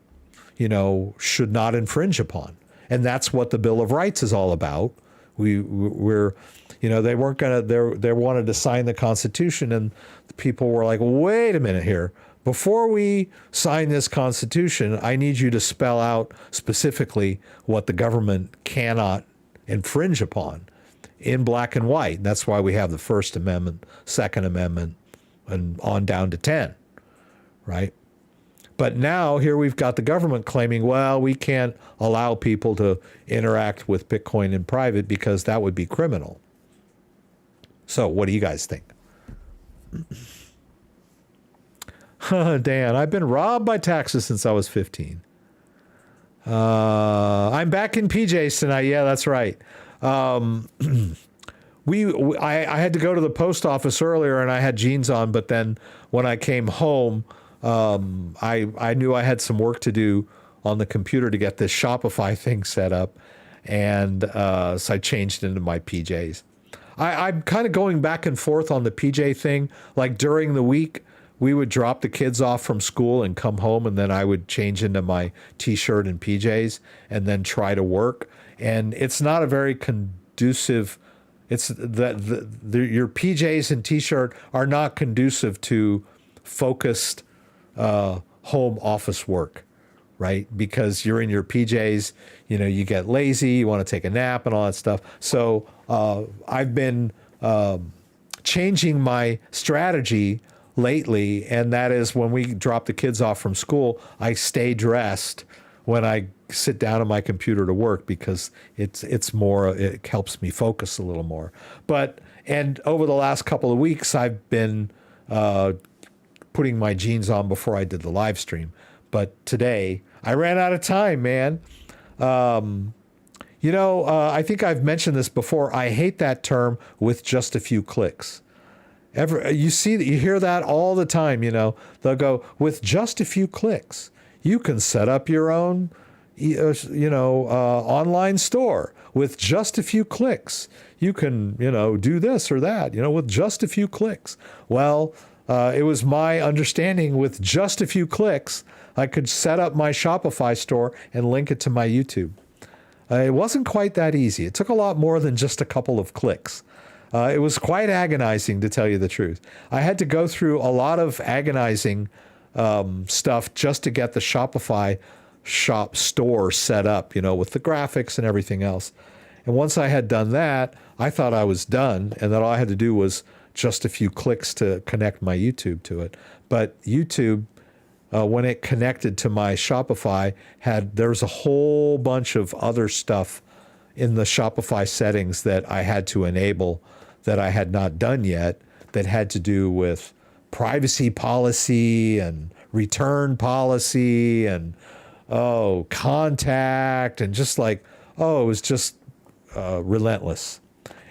Speaker 1: you know, should not infringe upon. And that's what the Bill of Rights is all about. We're you know, they weren't going to, they wanted to sign the Constitution, and the people were like, wait a minute here. Before we sign this Constitution, I need you to spell out specifically what the government cannot infringe upon in black and white. And that's why we have the First Amendment, Second Amendment, and on down to 10, right? But now here we've got the government claiming, well, we can't allow people to interact with Bitcoin in private because that would be criminal. So what do you guys think? Dan, I've been robbed by taxes since I was 15. I'm back in PJs tonight. Yeah, that's right. I had to go to the post office earlier and I had jeans on, but then when I came home, I knew I had some work to do on the computer to get this Shopify thing set up. And so I changed into my PJs. I'm kind of going back and forth on the PJ thing. Like during the week, we would drop the kids off from school and come home, and then I would change into my T-shirt and PJs and then try to work. And it's not a very conducive, it's that your PJs and T-shirt are not conducive to focused home office work, right? Because you're in your PJs, you know, you get lazy, you want to take a nap and all that stuff. So I've been changing my strategy lately, and that is when we drop the kids off from school, I stay dressed when I sit down at my computer to work because it helps me focus a little more. And over the last couple of weeks, I've been putting my jeans on before I did the live stream. But today, I ran out of time, man. You know, I think I've mentioned this before. I hate that term, with just a few clicks. You hear that all the time, you know. They'll go, with just a few clicks, you can set up your own, online store. With just a few clicks, you can, do this or that, with just a few clicks. Well, it was my understanding with just a few clicks, I could set up my Shopify store and link it to my YouTube. It wasn't quite that easy. It took a lot more than just a couple of clicks. It was quite agonizing, to tell you the truth. I had to go through a lot of agonizing stuff just to get the Shopify shop store set up, with the graphics and everything else. And once I had done that, I thought I was done, and that all I had to do was just a few clicks to connect my YouTube to it. But YouTube, when it connected to my Shopify, there was a whole bunch of other stuff in the Shopify settings that I had to enable that I had not done yet, that had to do with privacy policy and return policy and contact, and just it was just relentless.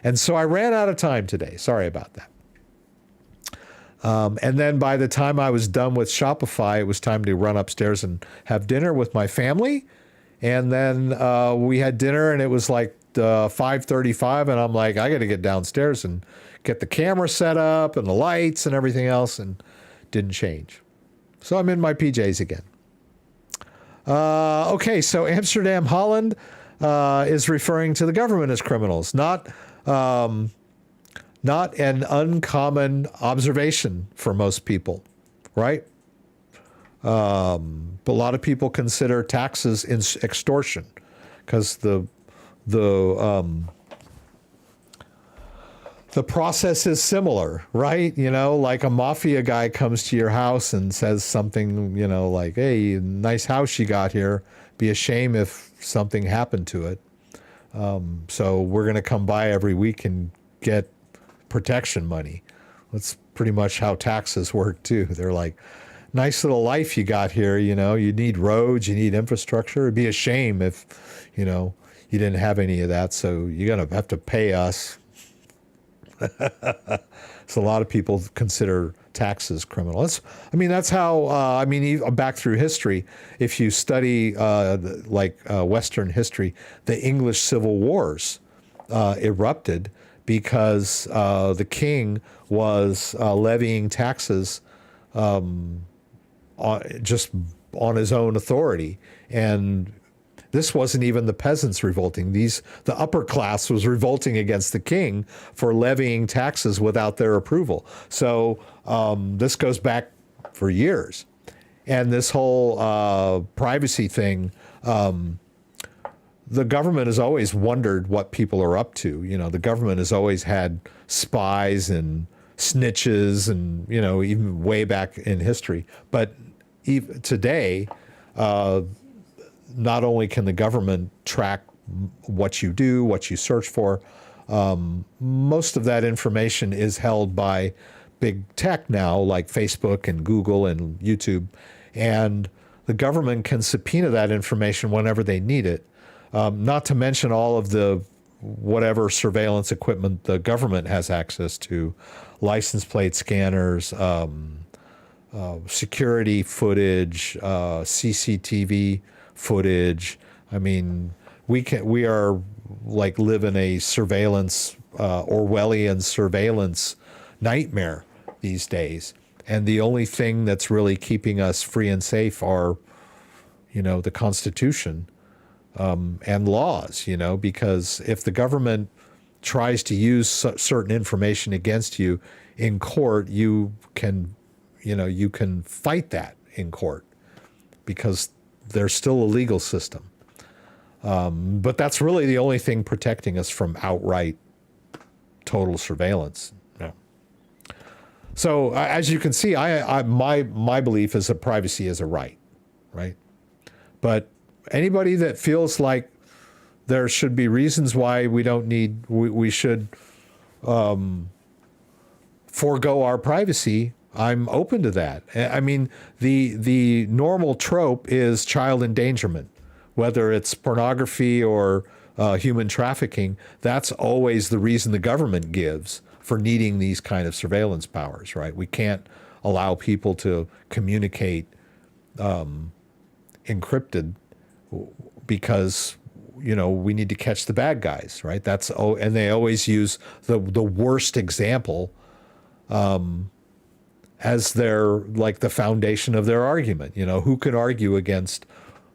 Speaker 1: And so I ran out of time today. Sorry about that. And then by the time I was done with Shopify, it was time to run upstairs and have dinner with my family. And then we had dinner, and it was like 5:35, and I'm like, I got to get downstairs and get the camera set up and the lights and everything else, and didn't change. So I'm in my PJs again. Okay, so Amsterdam, Holland is referring to the government as criminals. Not an uncommon observation for most people, right? But a lot of people consider taxes extortion because the process is similar, right? You know, like a mafia guy comes to your house and says something, you know, like, hey, nice house you got here. Be a shame if something happened to it. So we're going to come by every week and get protection money. That's pretty much how taxes work too. They're like, nice little life you got here. You know, you need roads, you need infrastructure. It'd be a shame if, you know, you didn't have any of that. So you're going to have to pay us. So a lot of people consider taxes criminal. That's how, back through history, if you study Western history, the English Civil Wars erupted because the king was levying taxes just on his own authority. And this wasn't even the peasants revolting. The upper class was revolting against the king for levying taxes without their approval. So this goes back for years. And this whole privacy thing, the government has always wondered what people are up to. You know, the government has always had spies and snitches and, you know, even way back in history. But even today, not only can the government track what you do, what you search for, most of that information is held by big tech now, like Facebook and Google and YouTube. And the government can subpoena that information whenever they need it. Not to mention all of the whatever surveillance equipment the government has access to, license plate scanners, security footage, CCTV footage. I mean, we are like live in a surveillance, Orwellian surveillance nightmare these days. And the only thing that's really keeping us free and safe are, you know, the Constitution and laws, you know, because if the government tries to use certain information against you in court, you can fight that in court because there's still a legal system. But that's really the only thing protecting us from outright total surveillance. Yeah. So as you can see, my belief is that privacy is a right? But anybody that feels like there should be reasons why we should forego our privacy, I'm open to that. I mean, the normal trope is child endangerment, whether it's pornography or human trafficking. That's always the reason the government gives for needing these kind of surveillance powers, right? We can't allow people to communicate encrypted because, you know, we need to catch the bad guys, right? And they always use the worst example as the foundation of their argument. You know, who can argue against,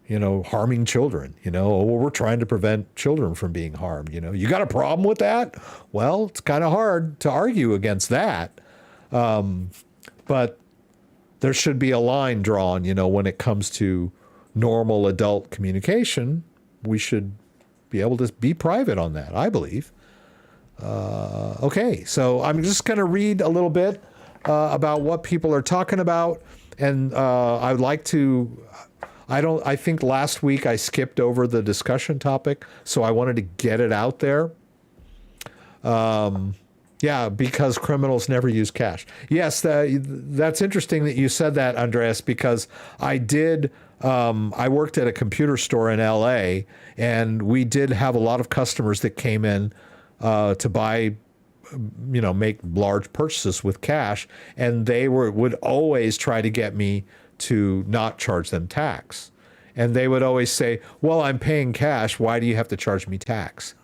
Speaker 1: you know, harming children? You know, well, we're trying to prevent children from being harmed. You know, you got a problem with that? Well, it's kind of hard to argue against that. But there should be a line drawn, you know, when it comes to normal adult communication. We should be able to be private on that, I believe. Okay, so I'm just going to read a little bit about what people are talking about. And I'd like to, I think last week I skipped over the discussion topic, so I wanted to get it out there. Yeah, because criminals never use cash. Yes, that's interesting that you said that, Andreas, because I did, I worked at a computer store in LA, and we did have a lot of customers that came in to buy, you know, make large purchases with cash, and they would always try to get me to not charge them tax. And they would always say, well, I'm paying cash, why do you have to charge me tax?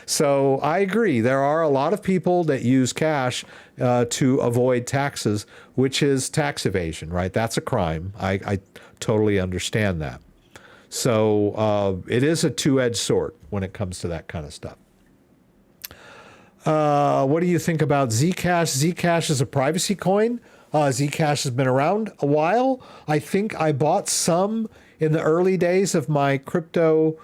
Speaker 1: So I agree. There are a lot of people that use cash to avoid taxes, which is tax evasion, right? That's a crime. I totally understand that. So it is a two-edged sword when it comes to that kind of stuff. What do you think about Zcash? Zcash is a privacy coin. Zcash has been around a while. I think I bought some in the early days of my crypto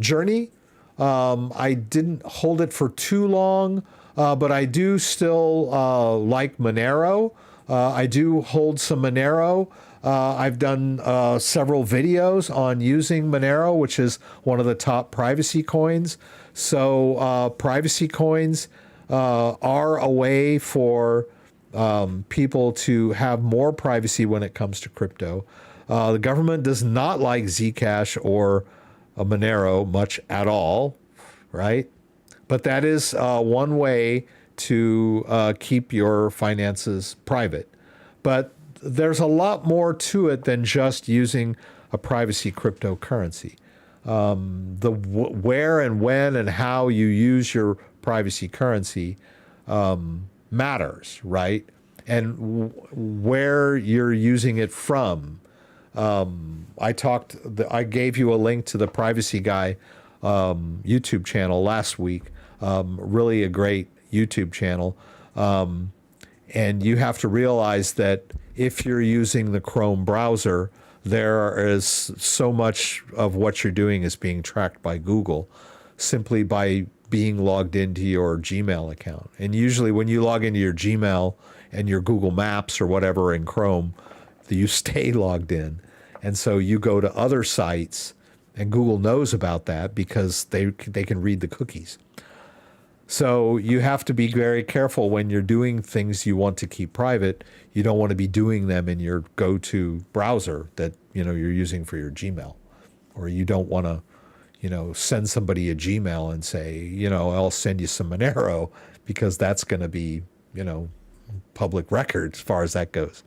Speaker 1: journey. I didn't hold it for too long, but I do still like Monero. I do hold some Monero. I've done several videos on using Monero, which is one of the top privacy coins. So privacy coins are a way for people to have more privacy when it comes to crypto. The government does not like Zcash or Monero much at all, right? But that is one way to keep your finances private. But there's a lot more to it than just using a privacy cryptocurrency. Where and when and how you use your privacy currency matters, right? And where you're using it from. I gave you a link to the Privacy Guy YouTube channel last week. Really a great YouTube channel. And you have to realize that if you're using the Chrome browser, there is so much of what you're doing is being tracked by Google simply by being logged into your Gmail account. And usually when you log into your Gmail and your Google Maps or whatever in Chrome, you stay logged in. And so you go to other sites, and Google knows about that because they can read the cookies. So you have to be very careful when you're doing things you want to keep private. You don't want to be doing them in your go-to browser that you're using for your Gmail, or you don't want to send somebody a Gmail and say I'll send you some Monero, because that's going to be public record as far as that goes.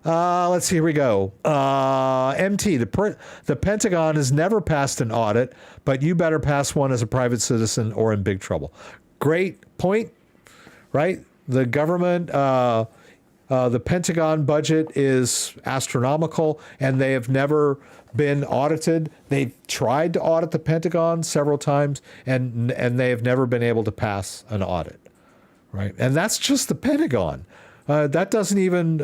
Speaker 1: Let's see, here we go. MT, the Pentagon has never passed an audit, but you better pass one as a private citizen or in big trouble. Great point, right? The government, the Pentagon budget is astronomical, and they have never been audited. They've tried to audit the Pentagon several times, and they have never been able to pass an audit, right? And that's just the Pentagon. That doesn't even,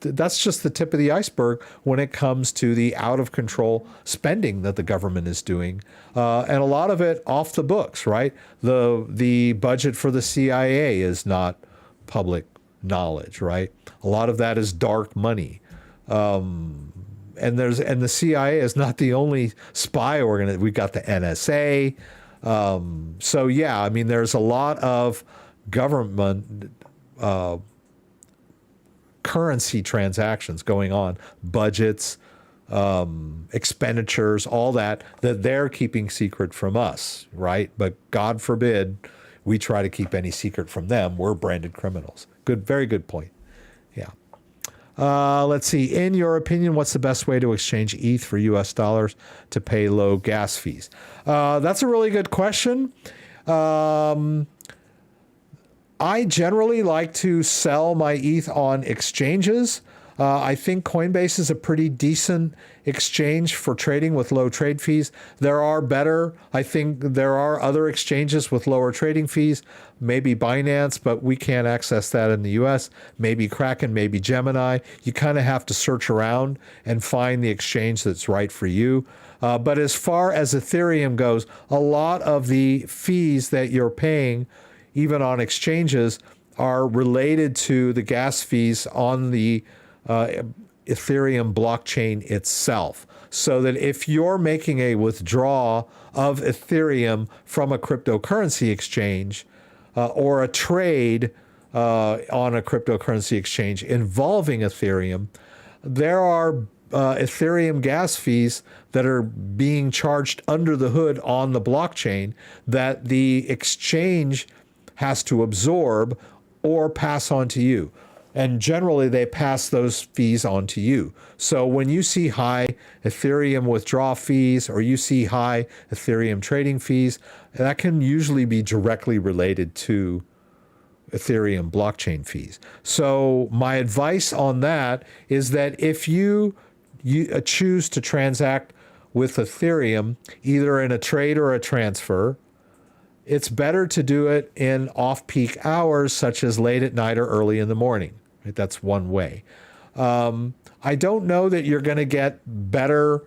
Speaker 1: that's just the tip of the iceberg when it comes to the out of control spending that the government is doing. And a lot of it off the books, right? The budget for the CIA is not public knowledge, right? A lot of that is dark money. And the CIA is not the only spy organization. We've got the NSA. So yeah, I mean, there's a lot of government, currency transactions going on, budgets, expenditures, all that they're keeping secret from us, right? But God forbid we try to keep any secret from them. We're branded criminals. Good, very good point. Yeah. Let's see. In your opinion, what's the best way to exchange ETH for US dollars to pay low gas fees? That's a really good question. I generally like to sell my ETH on exchanges. I think Coinbase is a pretty decent exchange for trading with low trade fees. I think there are other exchanges with lower trading fees, maybe Binance, but we can't access that in the US. Maybe Kraken, maybe Gemini. You kind of have to search around and find the exchange that's right for you. But as far as Ethereum goes, a lot of the fees that you're paying even on exchanges are related to the gas fees on the Ethereum blockchain itself. So that if you're making a withdrawal of Ethereum from a cryptocurrency exchange or a trade on a cryptocurrency exchange involving Ethereum, there are Ethereum gas fees that are being charged under the hood on the blockchain that the exchange has to absorb or pass on to you. And generally, they pass those fees on to you. So when you see high Ethereum withdrawal fees or you see high Ethereum trading fees, that can usually be directly related to Ethereum blockchain fees. So my advice on that is that if you choose to transact with Ethereum, either in a trade or a transfer, it's better to do it in off-peak hours, such as late at night or early in the morning. Right? That's one way. I don't know that you're going to get better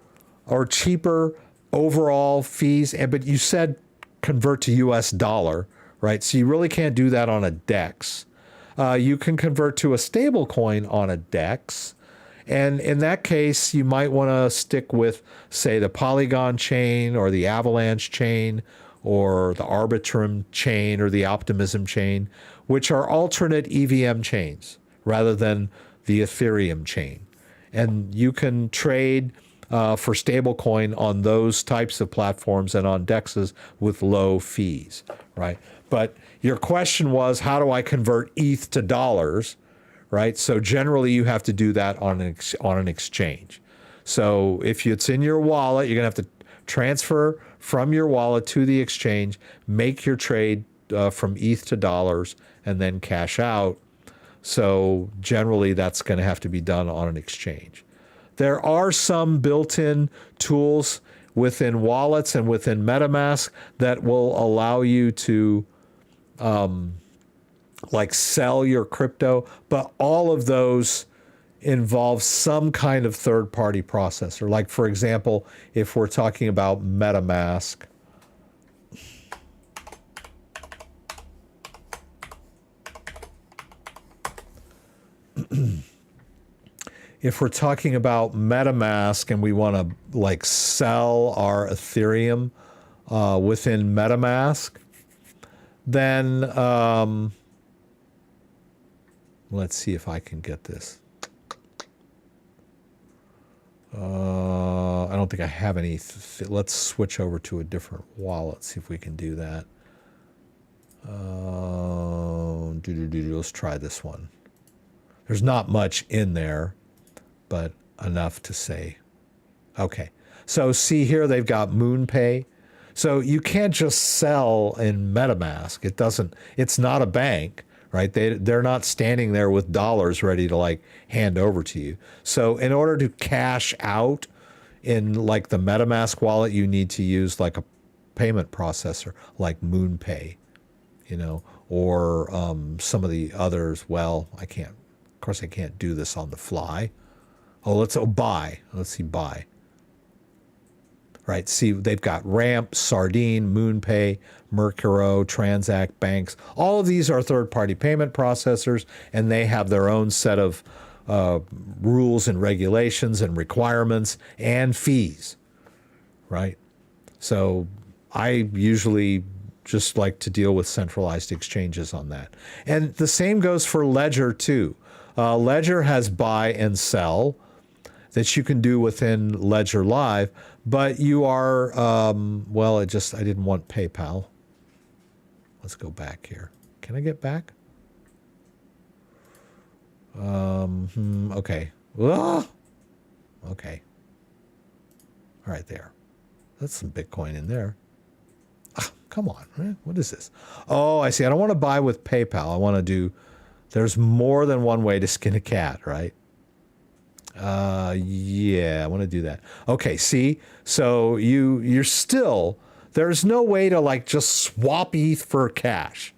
Speaker 1: or cheaper overall fees, but you said convert to US dollar, right? So you really can't do that on a DEX. You can convert to a stable coin on a DEX. And in that case, you might want to stick with, say, the Polygon chain or the Avalanche chain or the Arbitrum chain or the Optimism chain, which are alternate EVM chains rather than the Ethereum chain. And you can trade for stablecoin on those types of platforms and on DEXs with low fees, right? But your question was, how do I convert ETH to dollars, right? So generally you have to do that on an exchange. So if it's in your wallet, you're gonna have to transfer from your wallet to the exchange, make your trade from ETH to dollars, and then cash out. So generally that's gonna have to be done on an exchange. There are some built-in tools within wallets and within MetaMask that will allow you to like sell your crypto, but all of those involve some kind of third-party processor. Like, for example, if we're talking about MetaMask, if we're talking about MetaMask and we want to like sell our Ethereum within MetaMask, then let's see if I can get this. I don't think I have any. Let's switch over to a different wallet, see if we can do that. Let's try this one. There's not much in there, but enough to say. Okay, so see here they've got MoonPay. So you can't just sell in MetaMask. It's not a bank, right? They're not standing there with dollars ready to like hand over to you. So in order to cash out in like the MetaMask wallet, you need to use like a payment processor like MoonPay, you know, or some of the others. Well, of course I can't do this on the fly. Buy. Let's see, buy. Right, see, they've got Ramp, Sardine, MoonPay, Mercuro, Transact, Banks. All of these are third-party payment processors, and they have their own set of rules and regulations and requirements and fees, right? So I usually just like to deal with centralized exchanges on that. And the same goes for Ledger, too. Ledger has buy and sell that you can do within Ledger Live, but you are, I didn't want PayPal. Let's go back here. Can I get back? Okay. Okay. All right, there. That's some Bitcoin in there. Come on, man. What is this? Oh, I see. I don't want to buy with PayPal. I want to do, there's more than one way to skin a cat, right? Yeah, I want to do that. Okay, see? So you're still, there's no way to like just swap ETH for cash,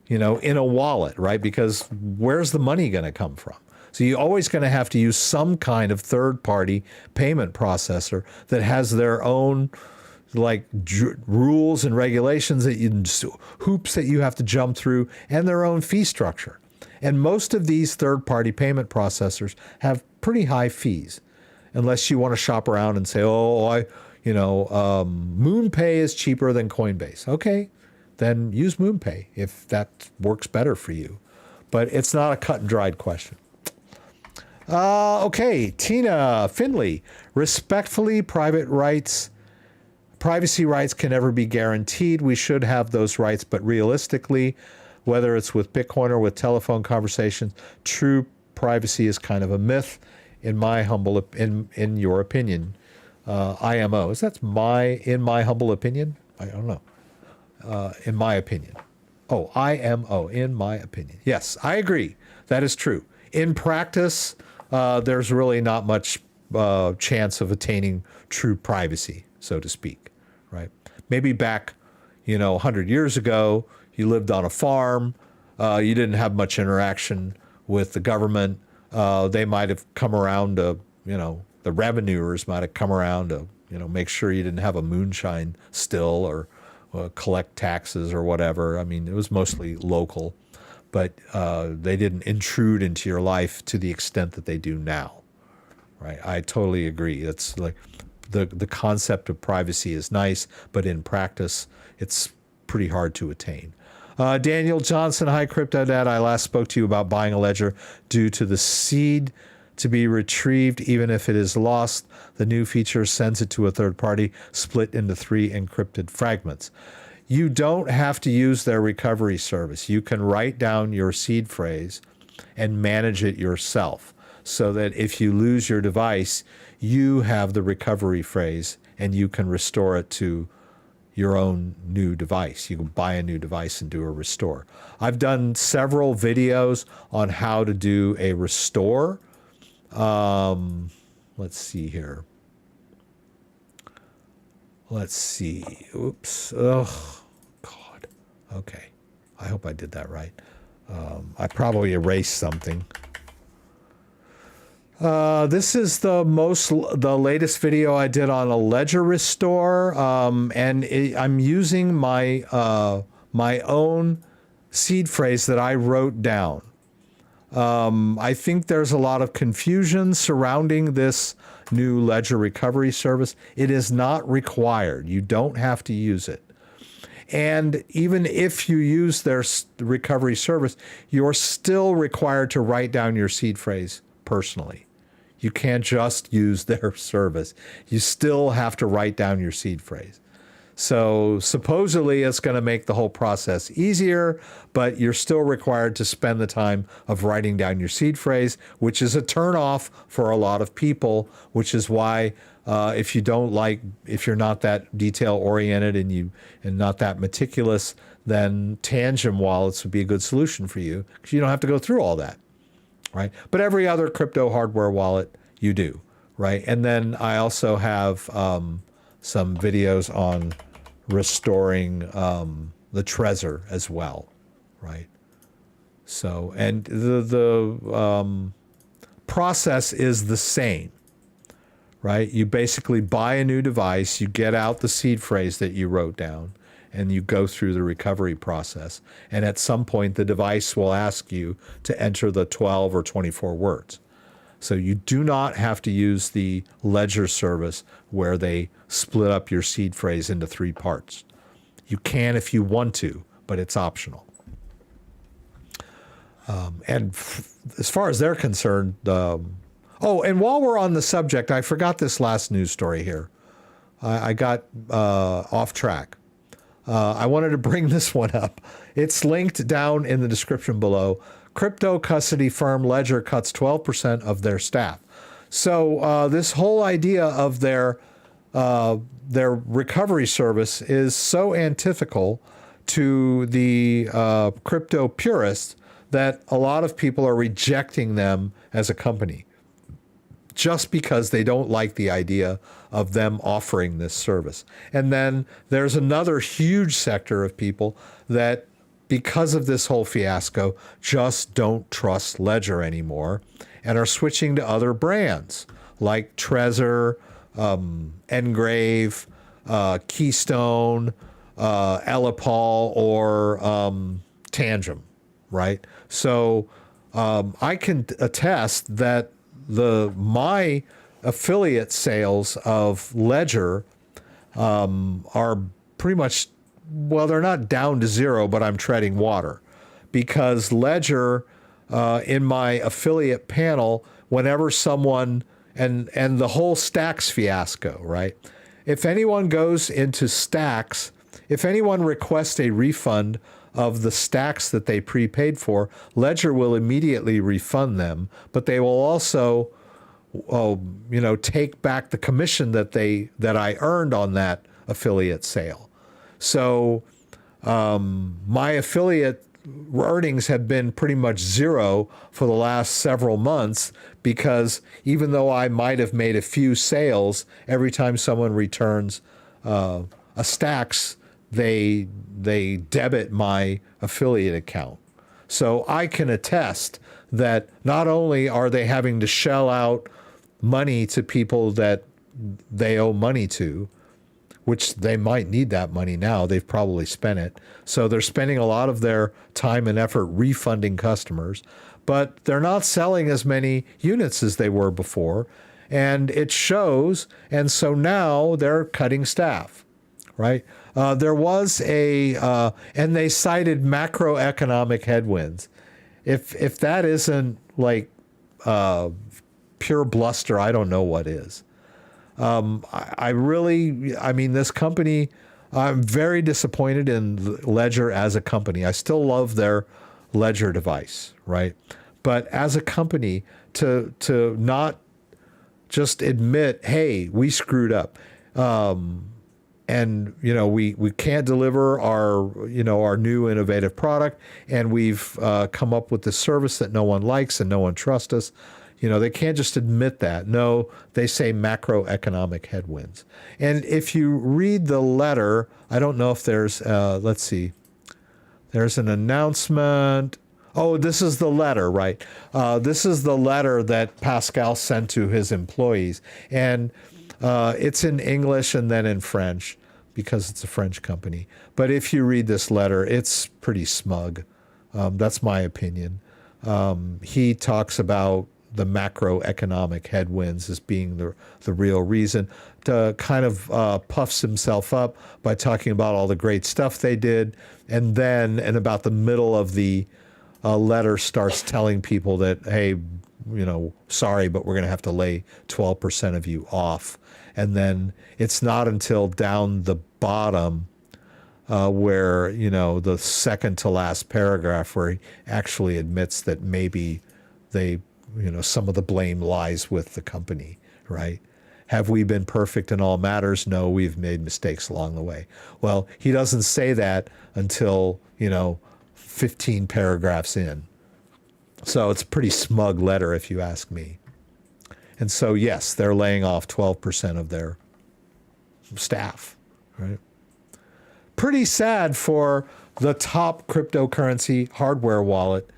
Speaker 1: you know, in a wallet, right? Because where's the money going to come from? So you're always going to have to use some kind of third-party payment processor that has their own like rules and regulations hoops that you have to jump through, and their own fee structure. And most of these third-party payment processors have pretty high fees, unless you want to shop around and say, MoonPay is cheaper than Coinbase. Okay, then use MoonPay if that works better for you. But it's not a cut and dried question. Okay, Tina Finley, respectfully, privacy rights can never be guaranteed. We should have those rights, but realistically, whether it's with Bitcoin or with telephone conversations, true privacy is kind of a myth, in my humble, in your opinion. IMO, is that in my humble opinion? I don't know. In my opinion. Oh, IMO, in my opinion. Yes, I agree. That is true. In practice, there's really not much chance of attaining true privacy, so to speak, right? Maybe back, 100 years ago, you lived on a farm, you didn't have much interaction with the government. They might have come around to, the revenuers might have come around to, make sure you didn't have a moonshine still or collect taxes or whatever. I mean, it was mostly local, but they didn't intrude into your life to the extent that they do now, right? I totally agree. It's like the concept of privacy is nice, but in practice, it's pretty hard to attain. Daniel Johnson, hi CryptoDad. I last spoke to you about buying a ledger due to the seed to be retrieved even if it is lost. The new feature sends it to a third party, split into 3 encrypted fragments. You don't have to use their recovery service. You can write down your seed phrase and manage it yourself so that if you lose your device, you have the recovery phrase and you can restore it to your own new device. You can buy a new device and do a restore. I've done several videos on how to do a restore. Let's see here. Let's see. Oops. Oh, God. Okay. I hope I did that right. I probably erased something. This is the latest video I did on a ledger restore, and I'm using my my own seed phrase that I wrote down. I think there's a lot of confusion surrounding this new ledger recovery service. It is not required. You don't have to use it. And even if you use their recovery service, you're still required to write down your seed phrase personally. You can't just use their service. You still have to write down your seed phrase. So supposedly it's going to make the whole process easier, but you're still required to spend the time of writing down your seed phrase, which is a turnoff for a lot of people, which is why if you're not that detail oriented and not that meticulous, then Tangem wallets would be a good solution for you because you don't have to go through all that, right? But every other crypto hardware wallet you do, right? And then I also have some videos on restoring the Trezor as well, right? So, and the process is the same, right? You basically buy a new device, you get out the seed phrase that you wrote down, and you go through the recovery process. And at some point, the device will ask you to enter the 12 or 24 words. So you do not have to use the ledger service where they split up your seed phrase into 3 parts. You can if you want to, but it's optional. And as far as they're concerned, oh, and while we're on the subject, I forgot this last news story here. I got off track. I wanted to bring this one up. It's linked down in the description below. Crypto custody firm Ledger cuts 12% of their staff. So this whole idea of their recovery service is so antithetical to the crypto purists that a lot of people are rejecting them as a company just because they don't like the idea of them offering this service. And then there's another huge sector of people that, because of this whole fiasco, just don't trust Ledger anymore and are switching to other brands like Trezor, Ngrave, Keystone, Ellipal, or Tangem, right? So I can attest that my affiliate sales of Ledger are pretty much, well, they're not down to zero, but I'm treading water because Ledger in my affiliate panel, whenever someone, and the whole Stacks fiasco, right? If anyone goes into Stacks, if anyone requests a refund of the stacks that they prepaid for, Ledger will immediately refund them, but they will also, take back the commission that I earned on that affiliate sale. So my affiliate earnings have been pretty much zero for the last several months, because even though I might have made a few sales, every time someone returns a stacks, they debit my affiliate account. So I can attest that not only are they having to shell out money to people that they owe money to, which they might need that money now, they've probably spent it. So they're spending a lot of their time and effort refunding customers, but they're not selling as many units as they were before, and it shows. And so now they're cutting staff, right? There was and they cited macroeconomic headwinds. If that isn't like pure bluster, I don't know what is. I mean, this company, I'm very disappointed in Ledger as a company. I still love their Ledger device, right? But as a company, to not just admit, hey, we screwed up, and we can't deliver our new innovative product, and we've come up with this service that no one likes and no one trusts us. They can't just admit that. No, they say macroeconomic headwinds. And if you read the letter, I don't know if there's, let's see, there's an announcement. Oh, this is the letter, right? This is the letter that Pascal sent to his employees. And it's in English and then in French, because it's a French company. But if you read this letter, it's pretty smug. That's my opinion. He talks about the macroeconomic headwinds as being the real reason, to kind of puffs himself up by talking about all the great stuff they did. And then in about the middle of the letter starts telling people that, hey, sorry, but we're going to have to lay 12% of you off. And then it's not until down the bottom where, the second to last paragraph, where he actually admits that maybe some of the blame lies with the company, right? Have we been perfect in all matters? No, we've made mistakes along the way. Well, he doesn't say that until, 15 paragraphs in. So it's a pretty smug letter, if you ask me. And so, yes, they're laying off 12% of their staff, right? Pretty sad for the top cryptocurrency hardware wallet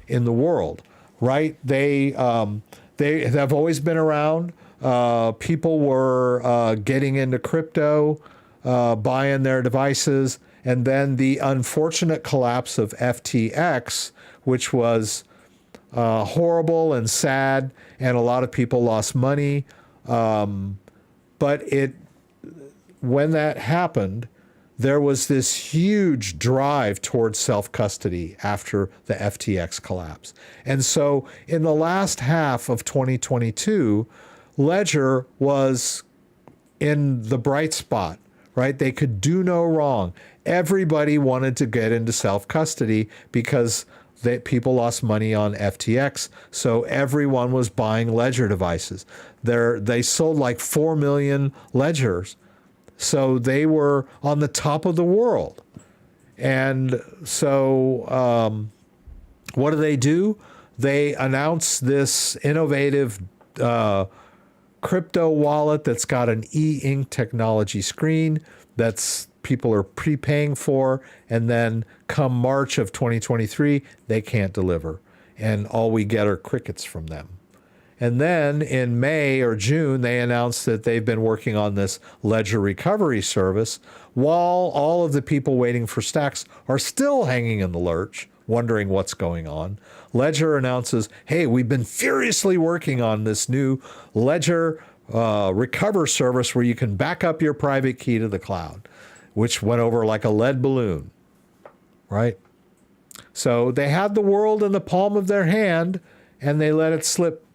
Speaker 1: in the world, right? They have always been around. People were getting into crypto, buying their devices, and then the unfortunate collapse of FTX, which was horrible and sad, and a lot of people lost money. But when that happened, there was this huge drive towards self-custody after the FTX collapse. And so in the last half of 2022, Ledger was in the bright spot, right? They could do no wrong. Everybody wanted to get into self-custody because people lost money on FTX, so everyone was buying Ledger devices. They sold like 4 million Ledgers. So they were on the top of the world. And so what do? They announced this innovative crypto wallet that's got an e-ink technology screen that's people are prepaying for. And then come March of 2023, they can't deliver. And all we get are crickets from them. And then in May or June, they announced that they've been working on this Ledger recovery service, while all of the people waiting for stacks are still hanging in the lurch, wondering what's going on. Ledger announces, hey, we've been furiously working on this new Ledger recover service where you can back up your private key to the cloud, which went over like a lead balloon, right? So they had the world in the palm of their hand, and they let it slip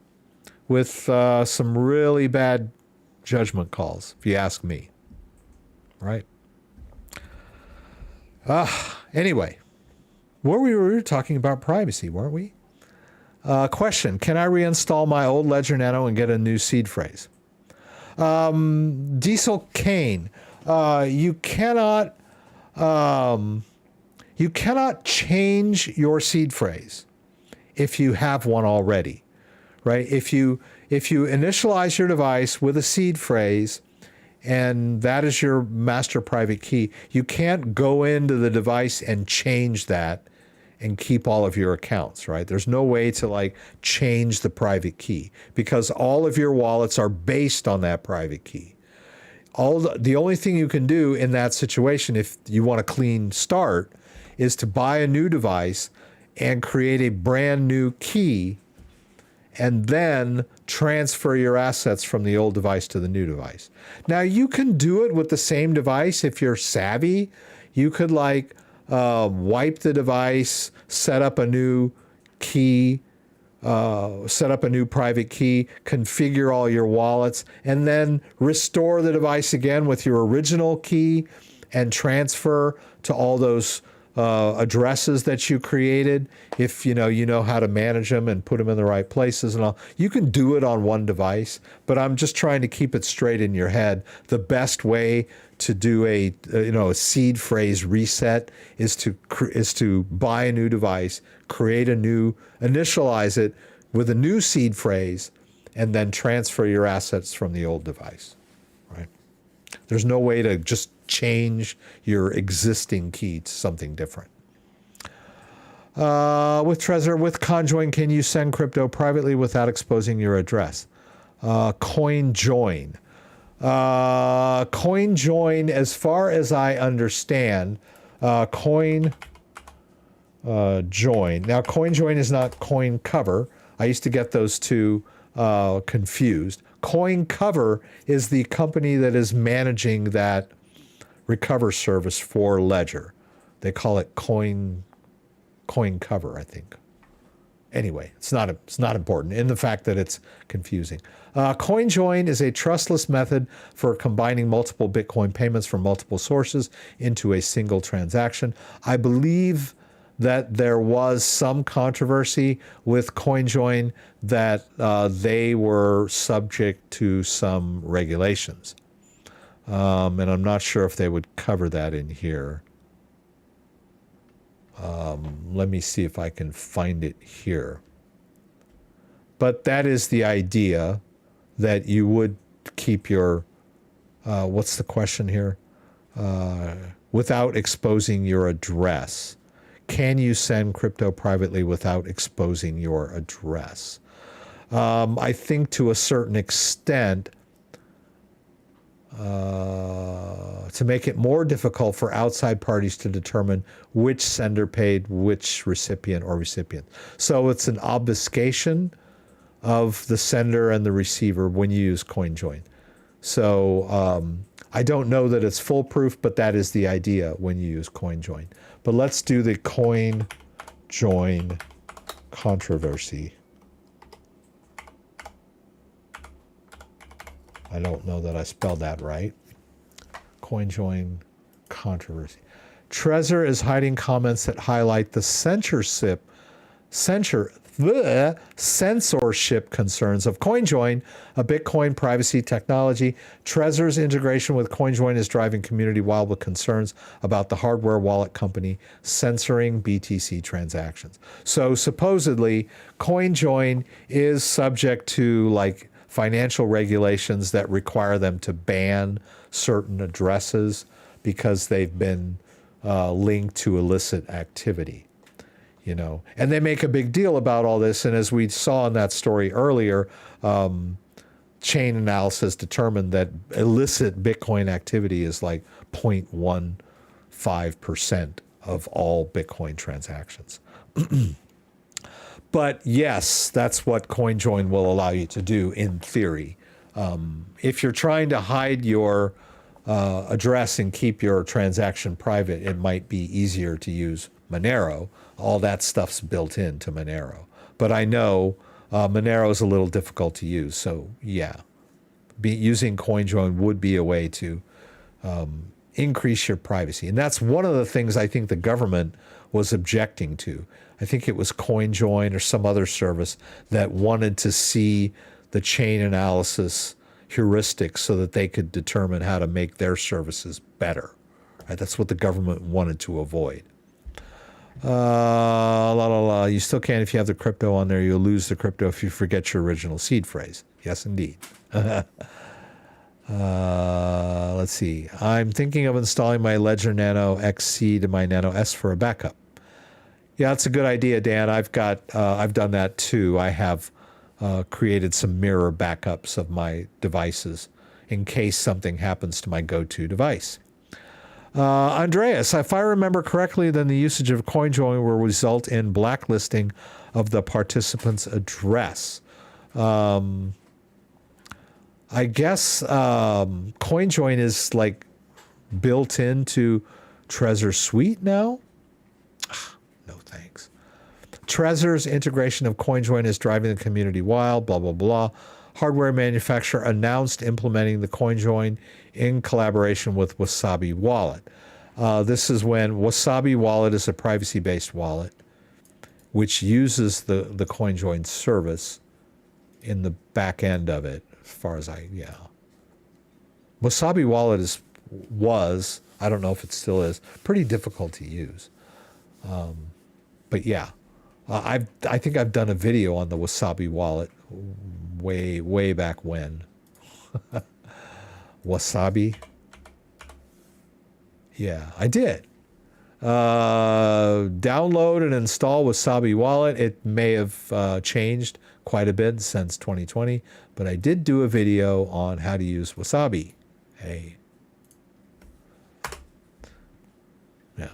Speaker 1: with some really bad judgment calls, if you ask me, right? Anyway, We were talking about privacy, weren't we? Question, can I reinstall my old Ledger Nano and get a new seed phrase? Diesel Kane, you cannot change your seed phrase if you have one already, right? If you initialize your device with a seed phrase and that is your master private key, you can't go into the device and change that and keep all of your accounts, right? There's no way to like change the private key because all of your wallets are based on that private key. The only thing you can do in that situation, if you want a clean start, is to buy a new device and create a brand new key and then transfer your assets from the old device to the new device. Now you can do it with the same device if you're savvy. You could like wipe the device, set up a new key, set up a new private key, configure all your wallets, and then restore the device again with your original key and transfer to all those addresses that you created. If you know how to manage them and put them in the right places and all, you can do it on one device, but I'm just trying to keep it straight in your head. The best way to do a seed phrase reset is to buy a new device, create a new, initialize it with a new seed phrase, and then transfer your assets from the old device, right? There's no way to just change your existing key to something different. With Trezor, with CoinJoin, can you send crypto privately without exposing your address? CoinJoin. CoinJoin, as far as I understand, CoinJoin. Now, CoinJoin is not CoinCover. I used to get those two confused. CoinCover is the company that is managing that recover service for Ledger. They call it CoinCover, I think. Anyway, it's not important in the fact that it's confusing. CoinJoin is a trustless method for combining multiple Bitcoin payments from multiple sources into a single transaction. I believe that there was some controversy with CoinJoin that they were subject to some regulations. And I'm not sure if they would cover that in here. Let me see if I can find it here. But that is the idea, that you would keep your, what's the question here? Without exposing your address. Can you send crypto privately without exposing your address? I think to a certain extent, to make it more difficult for outside parties to determine which sender paid which recipient or recipient. So it's an obfuscation of the sender and the receiver when you use CoinJoin. So I don't know that it's foolproof, but that is the idea when you use CoinJoin. But let's do the CoinJoin controversy. I don't know that I spelled that right. CoinJoin controversy. Trezor is hiding comments that highlight the censorship concerns of CoinJoin, a Bitcoin privacy technology. Trezor's integration with CoinJoin is driving community-wide with concerns about the hardware wallet company censoring BTC transactions. So supposedly, CoinJoin is subject to like financial regulations that require them to ban certain addresses because they've been linked to illicit activity. And they make a big deal about all this. And as we saw in that story earlier, Chainalysis determined that illicit Bitcoin activity is like 0.15% of all Bitcoin transactions. But yes, that's what CoinJoin will allow you to do in theory. If you're trying to hide your address and keep your transaction private, it might be easier to use Monero. All that stuff's built into Monero. But I know Monero is a little difficult to use. So yeah, using CoinJoin would be a way to
Speaker 2: increase your privacy. And that's one of the things I think the government was objecting to. I think it was CoinJoin or some other service that wanted to see the chain analysis heuristics so that they could determine how to make their services better. Right? That's what the government wanted to avoid. You still can if you have the crypto on there. You'll lose the crypto if you forget your original seed phrase. Yes, indeed. Let's see. I'm thinking of installing my Ledger Nano XC to my Nano S for a backup. Yeah, that's a good idea, Dan. I've done that too. I have created some mirror backups of my devices in case something happens to my go-to device. Andreas, if I remember correctly, then the usage of CoinJoin will result in blacklisting of the participant's address. I guess CoinJoin is like built into Trezor Suite now. No thanks. Trezor's integration of CoinJoin is driving the community wild, blah, blah, blah. Hardware manufacturer announced implementing the CoinJoin in collaboration with Wasabi Wallet. This is when Wasabi Wallet is a privacy-based wallet, which uses the CoinJoin service in the back end of it, as far as Wasabi Wallet was, I don't know if it still is, pretty difficult to use. But yeah, I think I've done a video on the Wasabi Wallet way back when. Wasabi? Yeah, I did. Download and install Wasabi Wallet. It may have changed quite a bit since 2020, but I did do a video on how to use Wasabi. Hey. Yeah.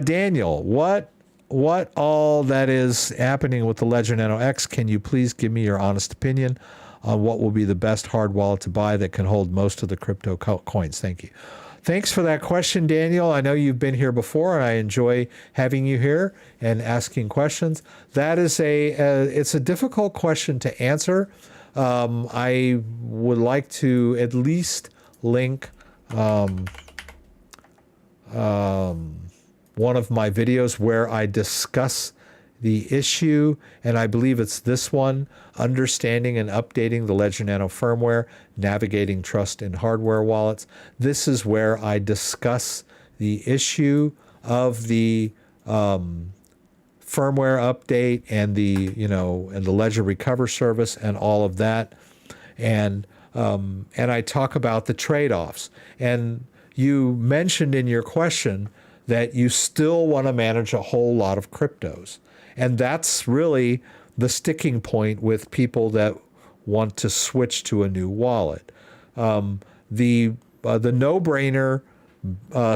Speaker 2: Daniel, what all that is happening with the Ledger Nano X? Can you please give me your honest opinion on what will be the best hard wallet to buy that can hold most of the crypto coins? Thank you. Thanks for that question, Daniel. I know you've been here before, and I enjoy having you here and asking questions. That is it's a difficult question to answer. I would like to at least link one of my videos where I discuss the issue, and I believe it's this one, Understanding and Updating the Ledger Nano Firmware, Navigating Trust in Hardware Wallets. This is where I discuss the issue of the firmware update and the Ledger Recover service and all of that. And I talk about the trade-offs. And you mentioned in your question that you still want to manage a whole lot of cryptos. And that's really the sticking point with people that want to switch to a new wallet. The no-brainer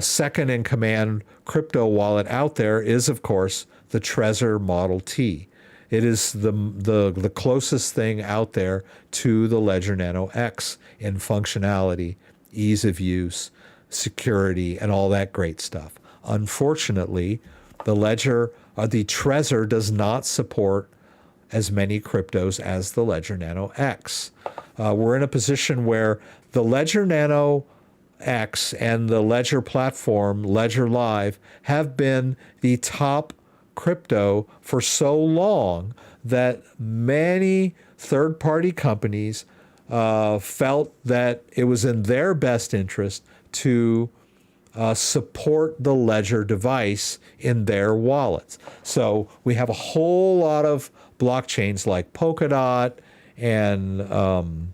Speaker 2: second in command crypto wallet out there is, of course, the Trezor Model T. It is the closest thing out there to the Ledger Nano X in functionality, ease of use, security, and all that great stuff. Unfortunately, the Trezor does not support as many cryptos as the Ledger Nano X. We're in a position where the Ledger Nano X and the Ledger platform, Ledger Live, have been the top crypto for so long that many third-party companies felt that it was in their best interest to support the Ledger device in their wallets. So we have a whole lot of blockchains like Polkadot and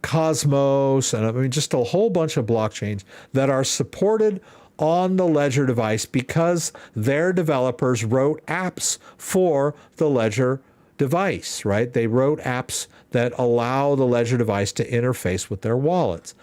Speaker 2: Cosmos, and just a whole bunch of blockchains that are supported on the Ledger device because their developers wrote apps for the Ledger device, right? They wrote apps that allow the Ledger device to interface with their wallets.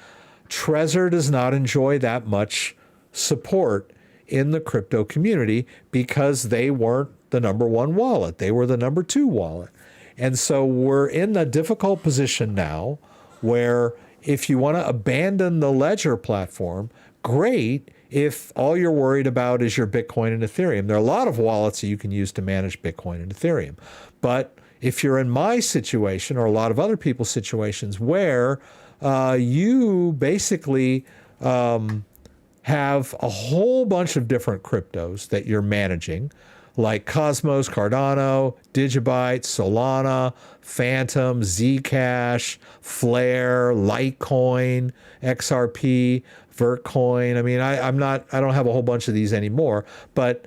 Speaker 2: Trezor does not enjoy that much support in the crypto community because they weren't the number one wallet. They were the number two wallet. And so we're in a difficult position now where if you want to abandon the Ledger platform, great if all you're worried about is your Bitcoin and Ethereum. There are a lot of wallets that you can use to manage Bitcoin and Ethereum. But if you're in my situation or a lot of other people's situations where you basically have a whole bunch of different cryptos that you're managing, like Cosmos, Cardano, Digibyte, Solana, Phantom, Zcash, Flare, Litecoin, XRP, Vertcoin. I mean, I don't have a whole bunch of these anymore, but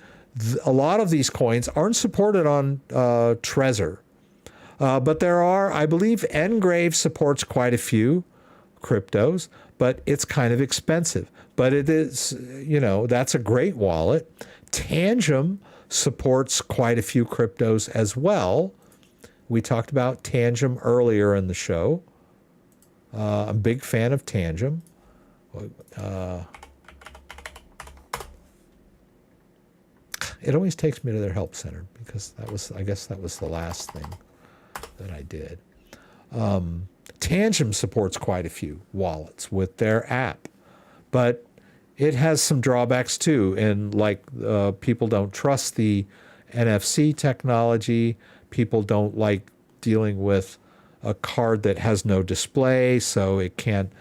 Speaker 2: a lot of these coins aren't supported on Trezor. But there are, I believe Ngrave supports quite a few cryptos, but it's kind of expensive. But it is, you know, that's a great wallet. Tangem supports quite a few cryptos as well. We talked about Tangem earlier in the show. I'm a big fan of Tangem. It always takes me to their help center because that was, I guess that was the last thing that I did. Tangem supports quite a few wallets with their app, but it has some drawbacks too. And like people don't trust the NFC technology. People don't like dealing with a card that has no display, so it can't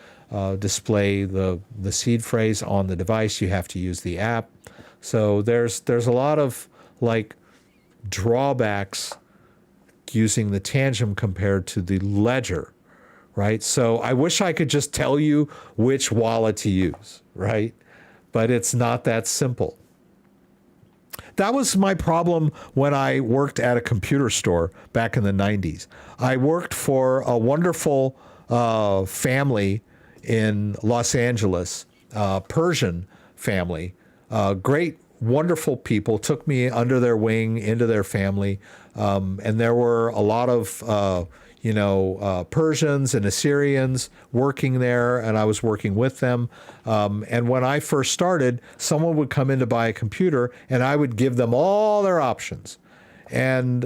Speaker 2: display the seed phrase on the device. You have to use the app. So there's a lot of like drawbacks using the Tangem compared to the Ledger, right? So I wish I could just tell you which wallet to use, right? But it's not that simple. That was my problem when I worked at a computer store back in the 90s. I worked for a wonderful family in Los Angeles, Persian family, great, wonderful people, took me under their wing, into their family. And there were a lot of, Persians and Assyrians working there, and I was working with them. And when I first started, someone would come in to buy a computer, and I would give them all their options. And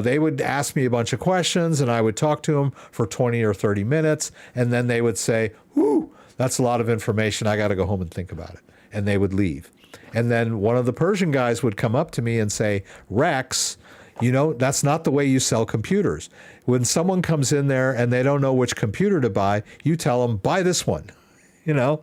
Speaker 2: they would ask me a bunch of questions, and I would talk to them for 20 or 30 minutes, and then they would say, "Whew, that's a lot of information. I got to go home and think about it." And they would leave. And then one of the Persian guys would come up to me and say, "Rex, you know, that's not the way you sell computers. When someone comes in there and they don't know which computer to buy, you tell them, buy this one. You know,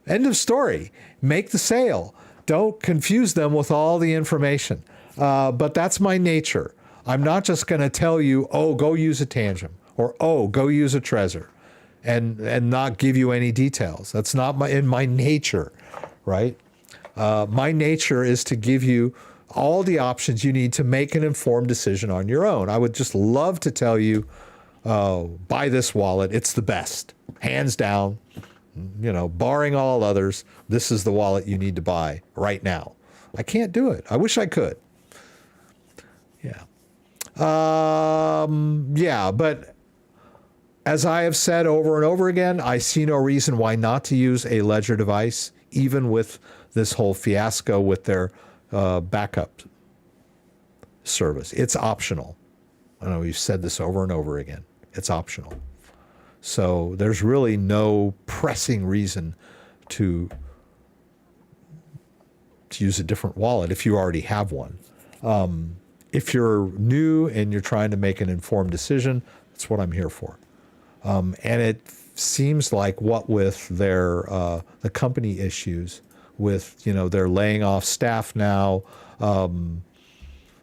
Speaker 2: end of story. Make the sale. Don't confuse them with all the information." But that's my nature. I'm not just going to tell you, "Oh, go use a Tangem," or "Oh, go use a Trezor," and not give you any details. That's not in my nature, right? My nature is to give you all the options you need to make an informed decision on your own. I would just love to tell you, buy this wallet. It's the best, hands down, you know, barring all others. This is the wallet you need to buy right now. I can't do it. I wish I could. Yeah. But as I have said over and over again, I see no reason why not to use a Ledger device, even with this whole fiasco with their backup service. It's optional. I know we've said this over and over again. It's optional. So there's really no pressing reason to use a different wallet if you already have one. If you're new and you're trying to make an informed decision, that's what I'm here for. And it seems like what with their the company issues, with, you know, they're laying off staff now.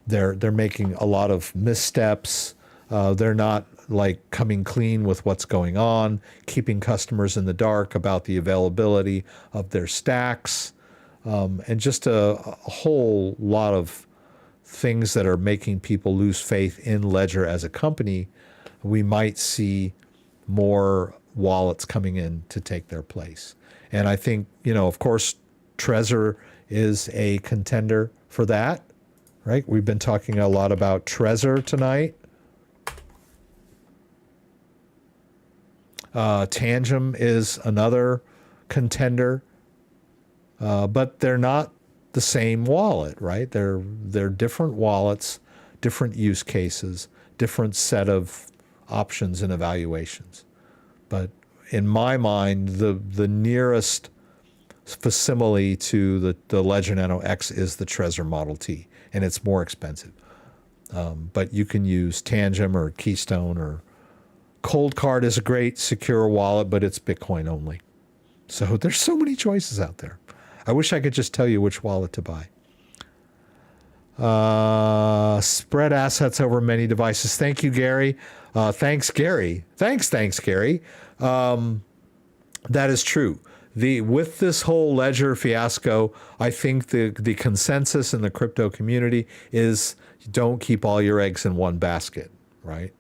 Speaker 2: They're making a lot of missteps. They're not like coming clean with what's going on, keeping customers in the dark about the availability of their stacks, and just a whole lot of things that are making people lose faith in Ledger as a company. We might see more wallets coming in to take their place. And I think, you know, of course, Trezor is a contender for that, right? We've been talking a lot about Trezor tonight. Tangem is another contender, but they're not the same wallet, right? They're different wallets, different use cases, different set of options and evaluations. But in my mind, the nearest facsimile to the Ledger Nano X is the Trezor Model T, and it's more expensive. But you can use Tangem or Keystone or Cold Card is a great secure wallet, but it's Bitcoin only. So there's so many choices out there. I wish I could just tell you which wallet to buy. Spread assets over many devices. Thank you, Gary. Thanks, Gary. Thanks, Gary. That is true. With this whole Ledger fiasco, I think the consensus in the crypto community is don't keep all your eggs in one basket, right?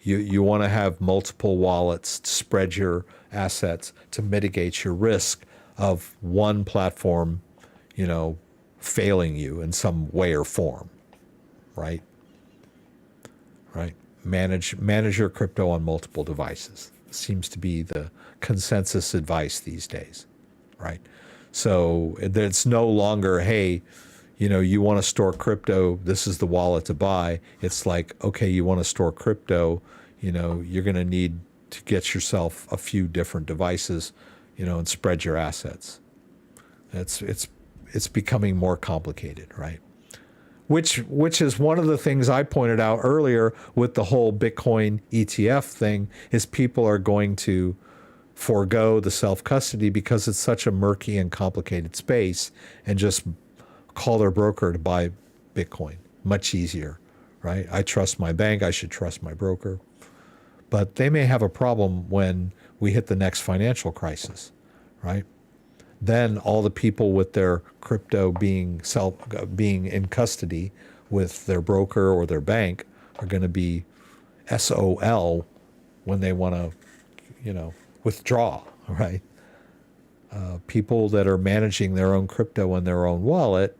Speaker 2: You want to have multiple wallets to spread your assets to mitigate your risk of one platform, failing you in some way or form, right? Right. Manage your crypto on multiple devices. Seems to be the consensus advice these days, right? So it's no longer, hey, you want to store crypto, this is the wallet to buy. It's like, okay, you want to store crypto, you're going to need to get yourself a few different devices, and spread your assets. It's becoming more complicated, right? Which is one of the things I pointed out earlier with the whole Bitcoin ETF thing, is people are going to forego the self-custody because it's such a murky and complicated space, and just call their broker to buy Bitcoin. Much easier, right? I trust my bank, I should trust my broker. But they may have a problem when we hit the next financial crisis, right? Then all the people with their crypto being in custody with their broker or their bank are going to be SOL when they want to, withdraw, right? People that are managing their own crypto in their own wallet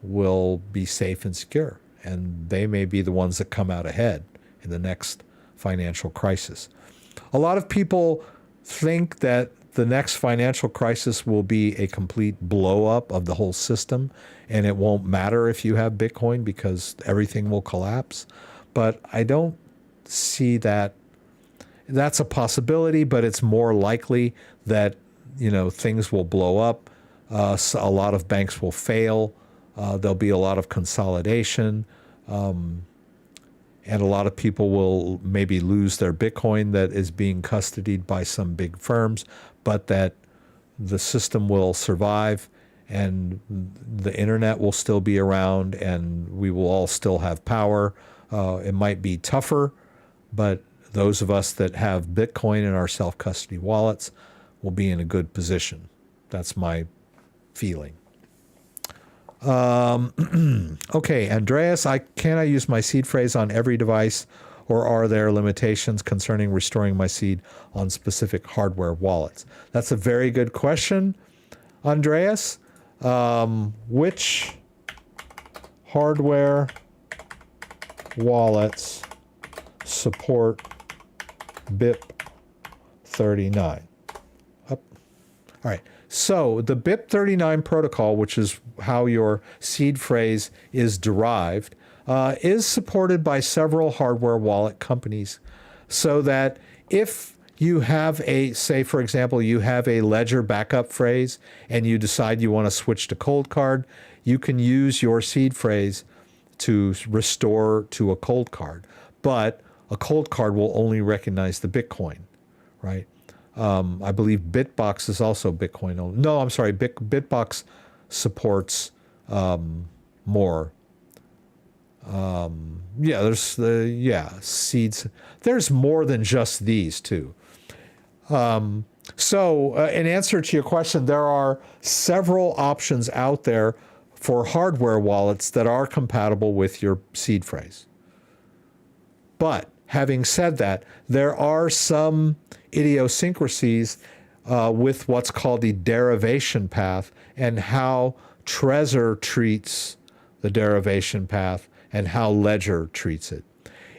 Speaker 2: will be safe and secure, and they may be the ones that come out ahead in the next financial crisis. A lot of people think that the next financial crisis will be a complete blow up of the whole system, and it won't matter if you have Bitcoin because everything will collapse. But I don't see that. That's a possibility, but it's more likely that, things will blow up. So a lot of banks will fail. There'll be a lot of consolidation. And a lot of people will maybe lose their Bitcoin that is being custodied by some big firms, but that the system will survive and the internet will still be around and we will all still have power. It might be tougher, but those of us that have Bitcoin in our self-custody wallets will be in a good position. That's my feeling. Okay, Andreas, can I use my seed phrase on every device, or are there limitations concerning restoring my seed on specific hardware wallets? That's a very good question, Andreas. Which hardware wallets support BIP39? All right. So the BIP39 protocol, which is how your seed phrase is derived, is supported by several hardware wallet companies, so that if you have say, for example, you have a Ledger backup phrase and you decide you want to switch to Cold Card, you can use your seed phrase to restore to a Cold Card. But a Cold Card will only recognize the Bitcoin, right? I believe Bitbox is also Bitcoin only. No, I'm sorry. Bitbox supports more. There's seeds. There's more than just these two. So in answer to your question, there are several options out there for hardware wallets that are compatible with your seed phrase. But having said that, there are some idiosyncrasies with what's called the derivation path and how Trezor treats the derivation path and how Ledger treats it.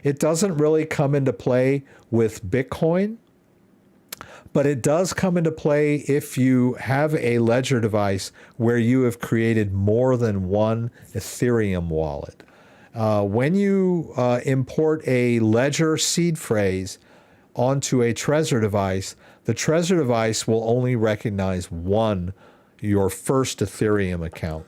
Speaker 2: It doesn't really come into play with Bitcoin, but it does come into play if you have a Ledger device where you have created more than one Ethereum wallet. When you import a Ledger seed phrase onto a Trezor device, the Trezor device will only recognize your first Ethereum account.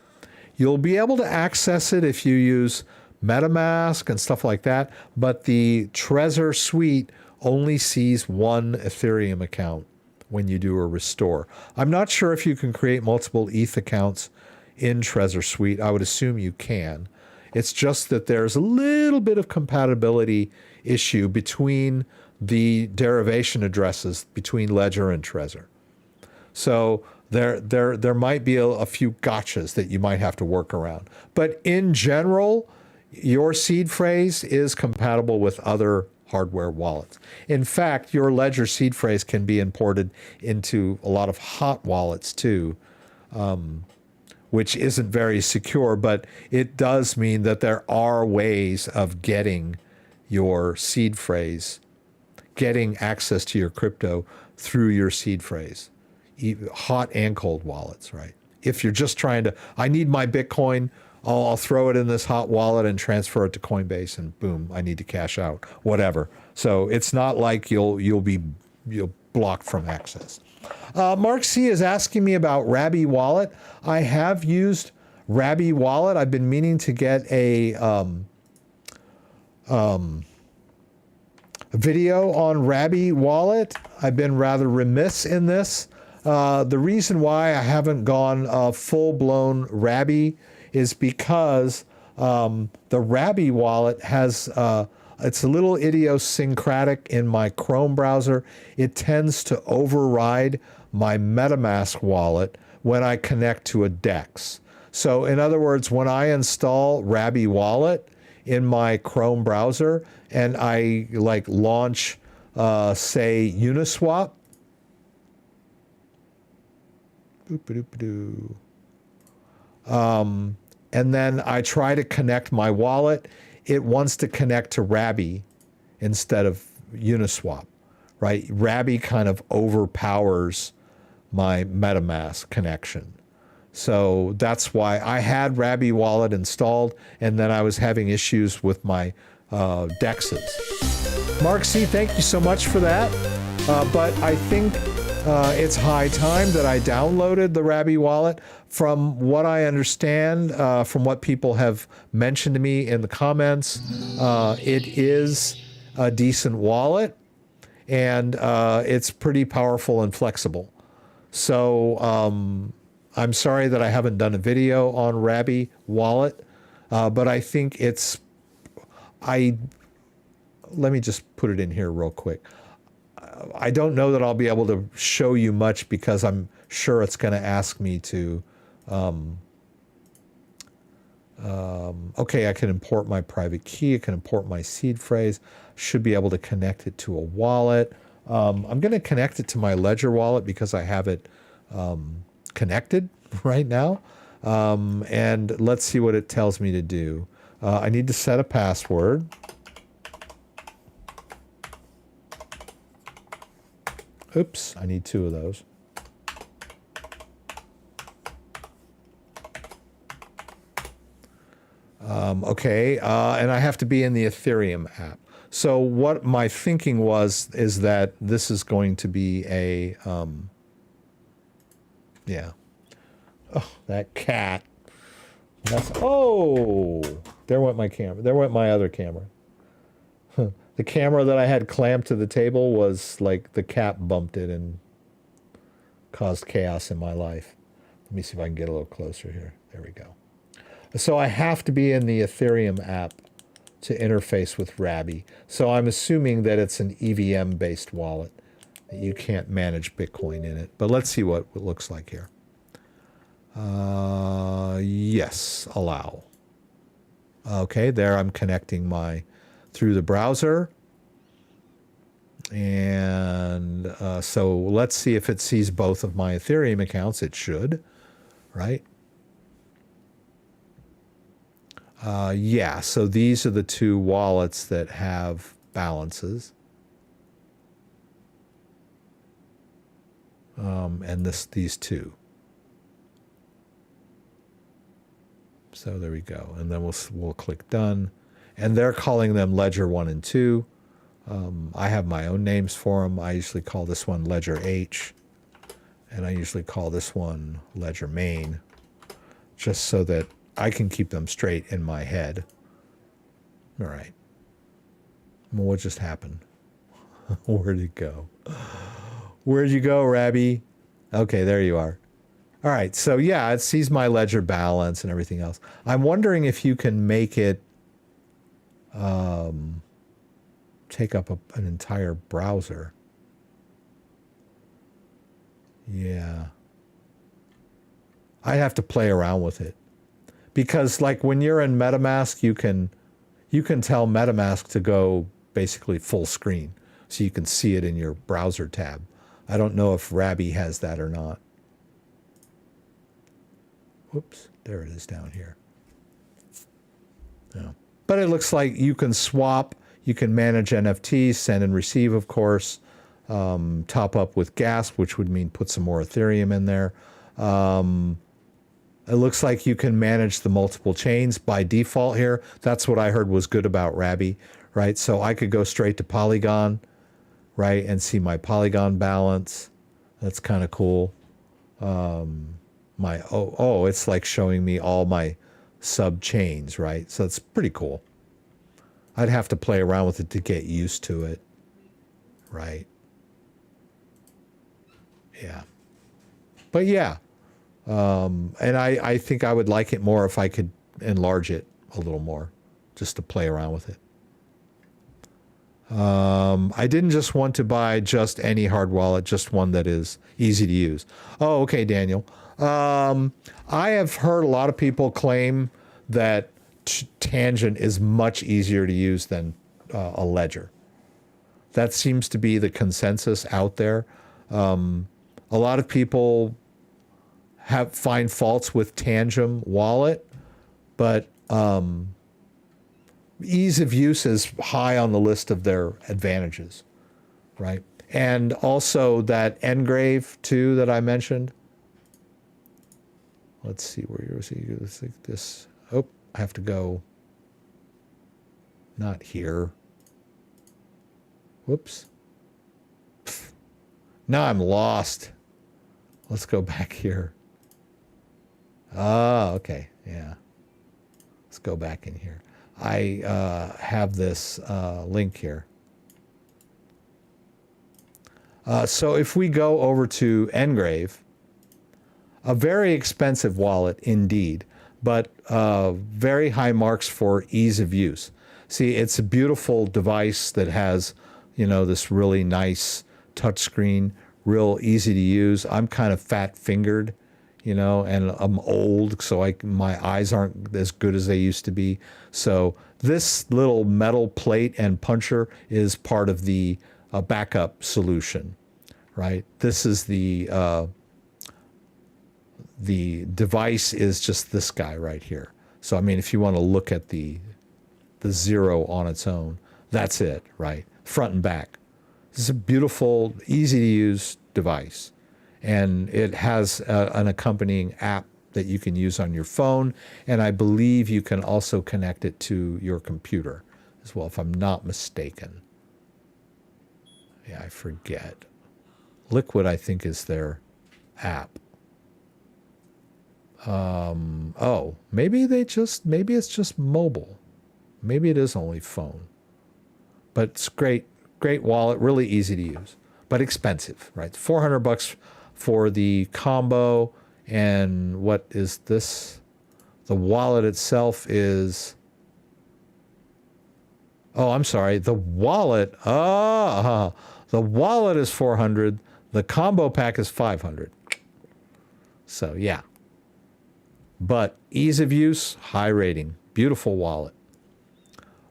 Speaker 2: You'll be able to access it if you use MetaMask and stuff like that, but the Trezor suite only sees one Ethereum account when you do a restore. I'm not sure if you can create multiple ETH accounts in Trezor Suite. I would assume you can. It's just that there's a little bit of compatibility issue between the derivation addresses between Ledger and Trezor. So there might be a few gotchas that you might have to work around. But in general, your seed phrase is compatible with other hardware wallets. In fact, your Ledger seed phrase can be imported into a lot of hot wallets too, which isn't very secure, but it does mean that there are ways of getting your seed phrase, getting access to your crypto through your seed phrase, hot and cold wallets, right? If you're just trying to, I need my Bitcoin, I'll throw it in this hot wallet and transfer it to Coinbase, and boom, I need to cash out, whatever. So it's not like you'll be blocked from access. Mark C is asking me about Rabby Wallet. I have used Rabby Wallet. I've been meaning to get a video on Rabby Wallet. I've been rather remiss in this. The reason why I haven't gone full-blown Rabby is because the Rabby wallet has, it's a little idiosyncratic in my Chrome browser. It tends to override my MetaMask wallet when I connect to a DEX. So in other words, when I install Rabby wallet in my Chrome browser and I like launch, say, Uniswap, and then I try to connect my wallet, it wants to connect to Rabby instead of Uniswap, right? Rabby kind of overpowers my MetaMask connection. So that's why I had Rabby Wallet installed, and then I was having issues with my DEXs. Mark C, thank you so much for that. But I think it's high time that I downloaded the Rabby wallet. From what I understand, from what people have mentioned to me in the comments, it is a decent wallet, and it's pretty powerful and flexible. So I'm sorry that I haven't done a video on Rabby wallet, but I think it's, let me just put it in here real quick. I don't know that I'll be able to show you much because I'm sure it's going to ask me to, okay, I can import my private key, I can import my seed phrase, should be able to connect it to a wallet. I'm going to connect it to my Ledger wallet because I have it connected right now. And let's see what it tells me to do. I need to set a password. Oops, I need 2 of those. Okay, and I have to be in the Ethereum app. So what my thinking was is that this is going to be a, yeah. Oh, that cat. That's, oh, there went my camera. There went my other camera. The camera that I had clamped to the table was like the cat bumped it and caused chaos in my life. Let me see if I can get a little closer here. There we go. So I have to be in the Ethereum app to interface with Rabby. So I'm assuming that it's an EVM-based wallet, that you can't manage Bitcoin in it. But let's see what it looks like here. Yes, allow. Okay, there I'm connecting my through the browser. And so let's see if it sees both of my Ethereum accounts. It should, right? Yeah, so these are the 2 wallets that have balances. And these 2. So there we go. And then we'll click done. And they're calling them Ledger 1 and 2. I have my own names for them. I usually call this one Ledger H. And I usually call this one Ledger Main, just so that I can keep them straight in my head. All right. Well, what just happened? Where'd it go? Where'd you go, Rabbi? Okay, there you are. All right, so yeah, it sees my ledger balance and everything else. I'm wondering if you can make it take up an entire browser. Yeah. I have to play around with it. Because like when you're in MetaMask, you can tell MetaMask to go basically full screen. So you can see it in your browser tab. I don't know if Rabbi has that or not. Whoops, there it is down here. Yeah. But it looks like you can swap, you can manage NFTs, send and receive, of course, top up with gas, which would mean put some more Ethereum in there. It looks like you can manage the multiple chains by default here. That's what I heard was good about Rabbi, right? So I could go straight to Polygon, right, and see my Polygon balance. That's kind of cool. It's like showing me all my sub chains, right? So it's pretty cool. I'd have to play around with it to get used to it, right? Yeah. But yeah. And I think I would like it more if I could enlarge it a little more, just to play around with it. I didn't just want to buy just any hard wallet, just one that is easy to use. Oh, okay, Daniel. I have heard a lot of people claim that Tangent is much easier to use than a ledger. That seems to be the consensus out there. A lot of people find faults with Tangem wallet, but ease of use is high on the list of their advantages, right? And also that Ngrave too that I mentioned. Let's see where you're seeing this. Oh, I have to go. Not here. Whoops. Now I'm lost. Let's go back here. Ah, okay, yeah. Let's go back in here. I have this link here. So if we go over to Ngrave, a very expensive wallet indeed, but very high marks for ease of use. See, it's a beautiful device that has, you know, this really nice touchscreen, real easy to use. I'm kind of fat-fingered, you know, and I'm old, so my eyes aren't as good as they used to be. So this little metal plate and puncher is part of the backup solution, right? This is the device is just this guy right here. So, I mean, if you want to look at the zero on its own, that's it, right? Front and back. This is a beautiful, easy to use device. And it has an accompanying app that you can use on your phone. And I believe you can also connect it to your computer as well, if I'm not mistaken. Yeah, I forget. Liquid, I think, is their app. Oh, maybe it's just mobile. Maybe it is only phone. But it's great wallet, really easy to use, but expensive, right? $400 for the combo. And what is this? The wallet itself is, oh, I'm sorry. The wallet is 400. The combo pack is 500. So yeah. But ease of use, high rating, beautiful wallet.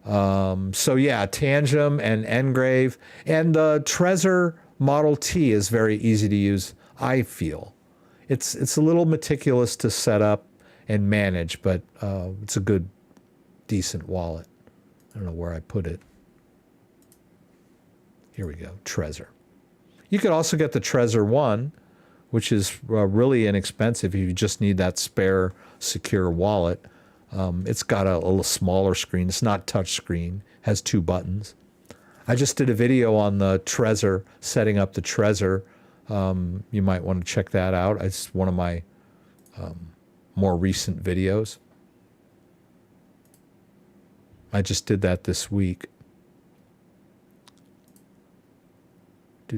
Speaker 2: So yeah, Tangem and Ngrave, and the Trezor Model T is very easy to use, I feel. It's a little meticulous to set up and manage, but it's a good, decent wallet. I don't know where I put it. Here we go, Trezor. You could also get the Trezor 1, which is really inexpensive if you just need that spare secure wallet. It's got a little smaller screen. It's not touch screen. Has 2 buttons. I just did a video on the Trezor, setting up the Trezor. You might want to check that out. It's one of my more recent videos. I just did that this week.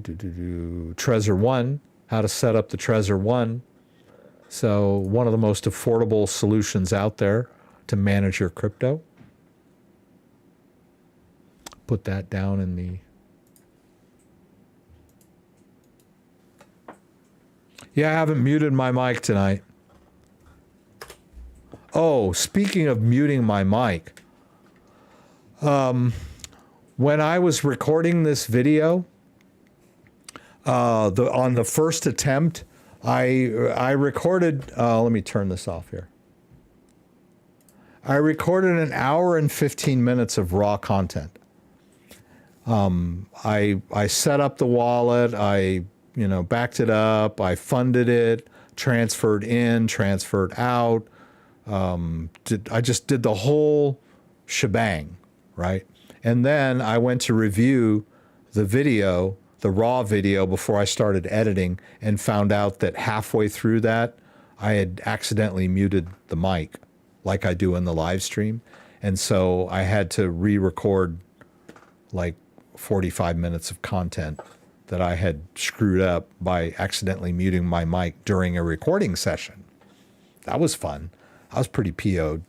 Speaker 2: Trezor One, how to set up the Trezor One. So one of the most affordable solutions out there to manage your crypto. Put that down in the... Yeah, I haven't muted my mic tonight. Oh, speaking of muting my mic, when I was recording this video, on the first attempt, I recorded, let me turn this off here. I recorded an hour and 15 minutes of raw content. I set up the wallet, I backed it up, I funded it, transferred in, transferred out. I just did the whole shebang, right? And then I went to review the video, the raw video, before I started editing, and found out that halfway through that, I had accidentally muted the mic like I do in the live stream. And so I had to re-record like 45 minutes of content that I had screwed up by accidentally muting my mic during a recording session. That was fun. I was pretty PO'd.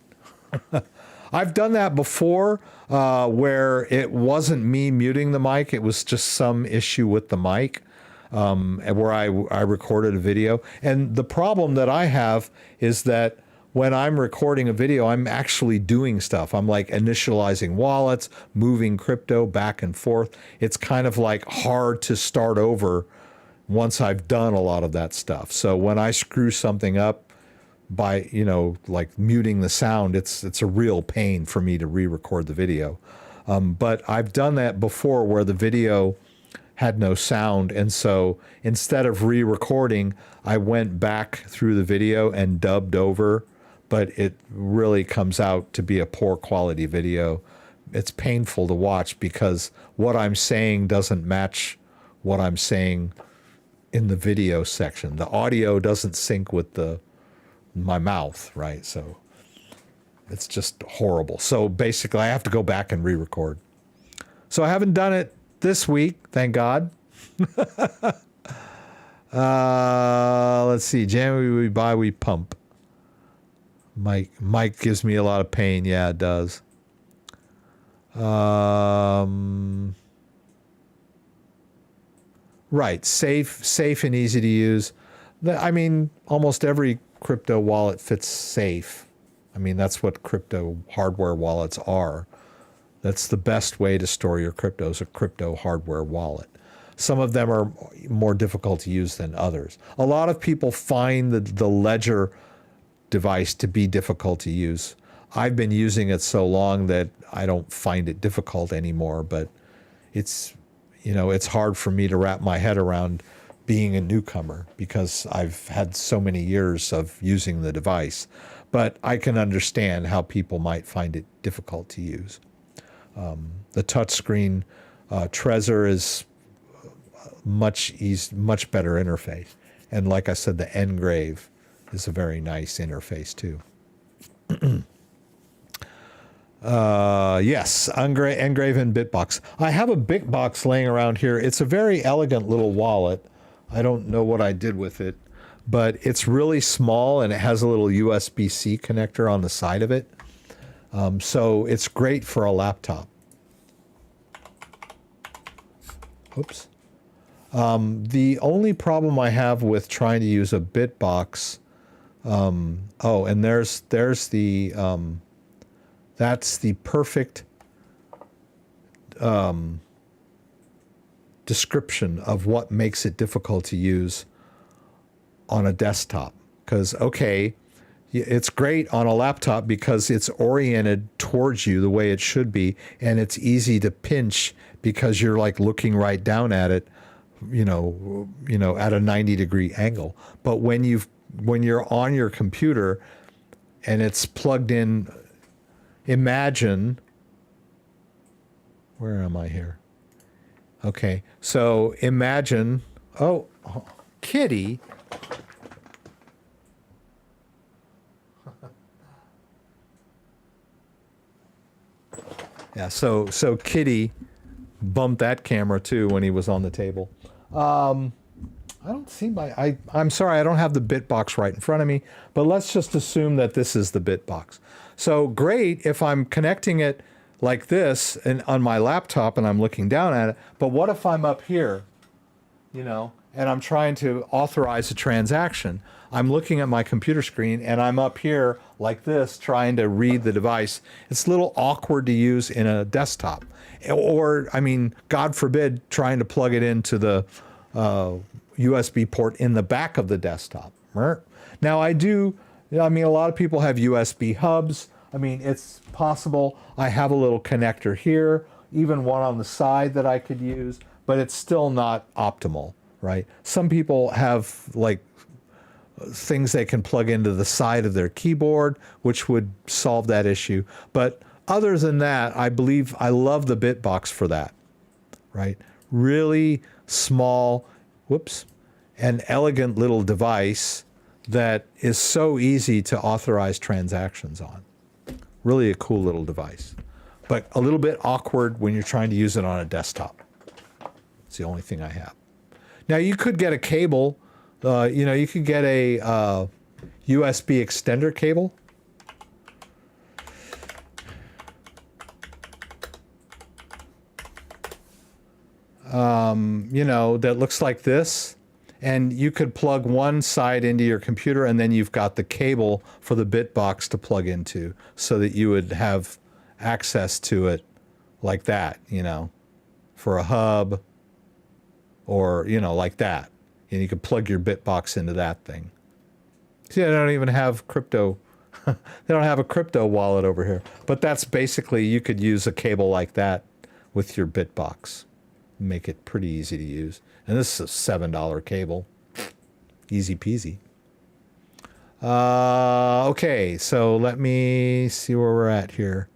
Speaker 2: I've done that before where it wasn't me muting the mic. It was just some issue with the mic where I recorded a video. And the problem that I have is that when I'm recording a video, I'm actually doing stuff. I'm like initializing wallets, moving crypto back and forth. It's kind of like hard to start over once I've done a lot of that stuff. So when I screw something up by, like muting the sound, it's a real pain for me to re-record the video. But I've done that before where the video had no sound. And so instead of re-recording, I went back through the video and dubbed over, but it really comes out to be a poor quality video. It's painful to watch because what I'm saying doesn't match what I'm saying in the video section. The audio doesn't sync with my mouth, right? So it's just horrible. So basically I have to go back and re-record. So I haven't done it this week, thank God. Let's see, January we buy, we pump. Mike gives me a lot of pain. Yeah, it does. Right, safe and easy to use. I mean, almost every crypto wallet fits safe. I mean, that's what crypto hardware wallets are. That's the best way to store your cryptos, a crypto hardware wallet. Some of them are more difficult to use than others. A lot of people find the Ledger device to be difficult to use. I've been using it so long that I don't find it difficult anymore, but it's hard for me to wrap my head around being a newcomer because I've had so many years of using the device. But I can understand how people might find it difficult to use. The touchscreen Trezor is much better interface. And like I said, the Ngrave is a very nice interface too. Yes, Ngrave and Bitbox. I have a Bitbox laying around here. It's a very elegant little wallet. I don't know what I did with it, but it's really small and it has a little USB-C connector on the side of it. So it's great for a laptop. Oops. The only problem I have with trying to use a Bitbox, oh, and there's the, that's the perfect description of what makes it difficult to use on a desktop. Because, okay, it's great on a laptop because it's oriented towards you the way it should be, and it's easy to pinch because you're like looking right down at it, at a 90-degree angle. But when you're on your computer and it's plugged in, imagine, where am I here? Okay, so imagine, oh, kitty. Yeah, so Kitty bumped that camera too when he was on the table.
Speaker 1: I don't see I'm sorry, I don't have the bitbox right in front of me, but let's just assume that this is the bitbox. So great if I'm connecting it like this and on my laptop and I'm looking down at it, but what if I'm up here, you know, and I'm trying to authorize a transaction? I'm looking at my computer screen and I'm up here like this trying to read the device. It's a little awkward to use in a desktop. Or, I mean, God forbid, trying to plug it into the USB port in the back of the desktop. Now I mean, a lot of people have USB hubs. I mean, it's possible. I have a little connector here, even one on the side that I could use, but it's still not optimal, right? Some people have like things they can plug into the side of their keyboard, which would solve that issue. But other than that, I love the bitbox for that, right? Really small, an elegant little device that is so easy to authorize transactions on. Really a cool little device, but a little bit awkward when you're trying to use it on a desktop. It's the only thing I have. Now you could get a cable, you know, you could get a USB extender cable. You know, that looks like this, and you could plug one side into your computer and then you've got the cable for the bitbox to plug into so that you would have access to it like that, you know, for a hub or, you know, like that. And you could plug your bitbox into that thing. See, I don't even have crypto. They don't have a crypto wallet over here, but that's basically, you could use a cable like that with your bitbox. Make it pretty easy to use. And this is a $7 cable. Easy peasy. Okay, so let me see where we're at here.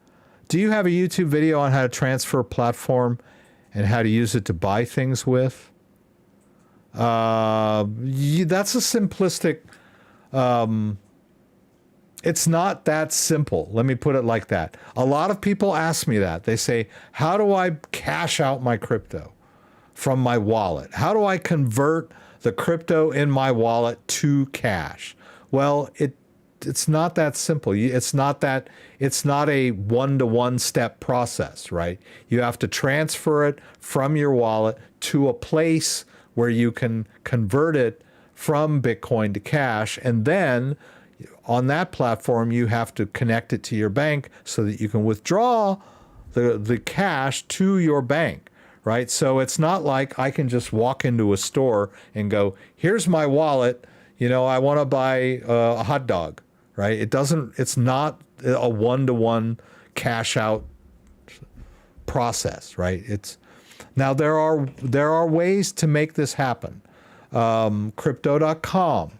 Speaker 1: Do you have a YouTube video on how to transfer platform and how to use it to buy things with? That's a simplistic... it's not that simple. Let me put it like that. A lot of people ask me that. They say, how do I cash out my crypto from my wallet? How do I convert the crypto in my wallet to cash? Well, it's not that simple. It's not a one-to-one step process, right? You have to transfer it from your wallet to a place where you can convert it from Bitcoin to cash, and then on that platform, you have to connect it to your bank so that you can withdraw the cash to your bank, right? So it's not like I can just walk into a store and go, here's my wallet, you know, I want to buy a hot dog, right? It's not a one-to-one cash out process, right? Now there are ways to make this happen. Crypto.com.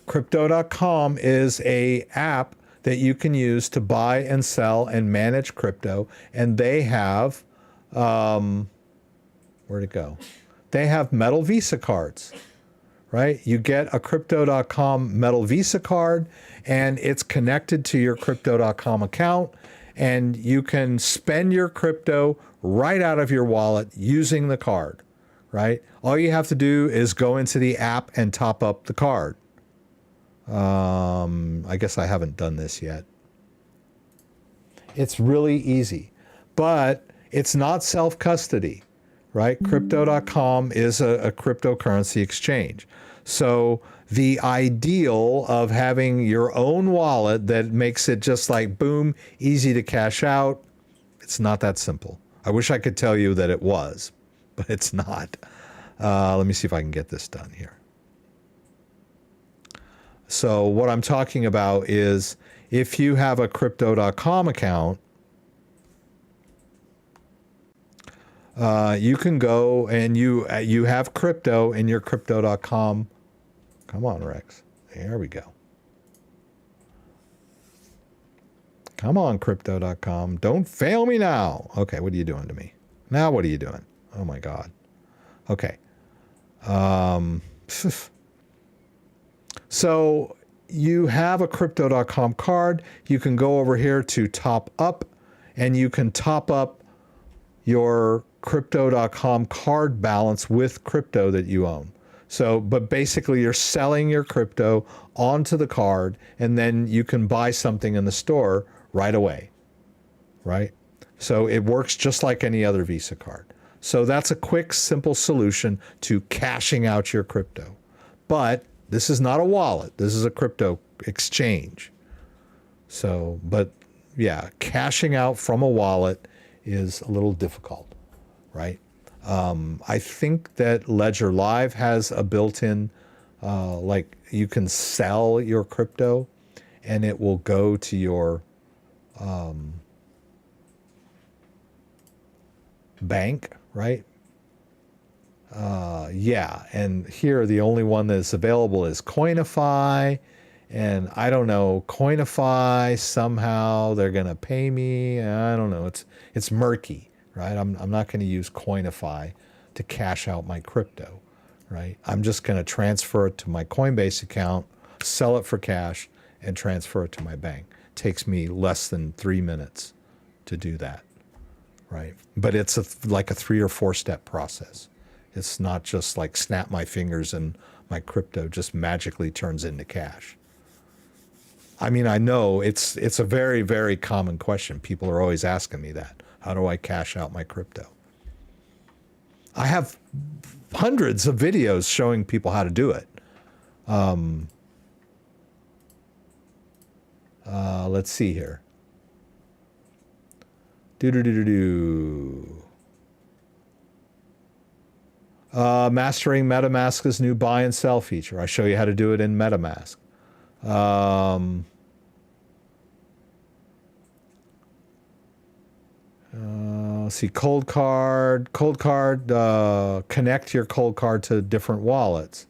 Speaker 1: Crypto.com is a app that you can use to buy and sell and manage crypto, and they have where'd it go? They have metal Visa cards, right? You get a Crypto.com metal Visa card, and it's connected to your Crypto.com account, and you can spend your crypto right out of your wallet using the card, right? All you have to do is go into the app and top up the card. I guess I haven't done this yet. It's really easy, but it's not self-custody, right? Crypto.com is a cryptocurrency exchange. So the ideal of having your own wallet that makes it just like, boom, easy to cash out, it's not that simple. I wish I could tell you that it was, but it's not. Let me see if I can get this done here. So what I'm talking about is if you have a Crypto.com account, you can go and you have crypto in your Crypto.com. Come on, Rex. There we go. Come on, Crypto.com. Don't fail me now. Okay, what are you doing to me? Now what are you doing? Oh my God. Okay. So
Speaker 2: you have a crypto.com card, you can go over here to top up, and you can top up your crypto.com card balance with crypto that you own. So, but basically you're selling your crypto onto the card, and then you can buy something in the store right away, right? So it works just like any other Visa card. So that's a quick, simple solution to cashing out your crypto. But this is not a wallet. This is a crypto exchange. So, but yeah, cashing out from a wallet is a little difficult, right? I think that Ledger Live has a built-in, like you can sell your crypto and it will go to your bank, right? Yeah, and here the only one that's available is Coinify, and I don't know, Coinify, somehow they're gonna pay me. I don't know, it's murky, right? I'm not gonna use Coinify to cash out my crypto, right? I'm just gonna transfer it to my Coinbase account, sell it for cash, and transfer it to my bank. It takes me less than 3 minutes to do that, right? But it's like a 3 or 4 step process. It's not just like snap my fingers and my crypto just magically turns into cash. I mean, I know it's a very, very common question. People are always asking me that. How do I cash out my crypto? I have hundreds of videos showing people how to do it. Let's see here. Mastering MetaMask's new buy and sell feature. I show you how to do it in MetaMask. See, cold card, connect your cold card to different wallets.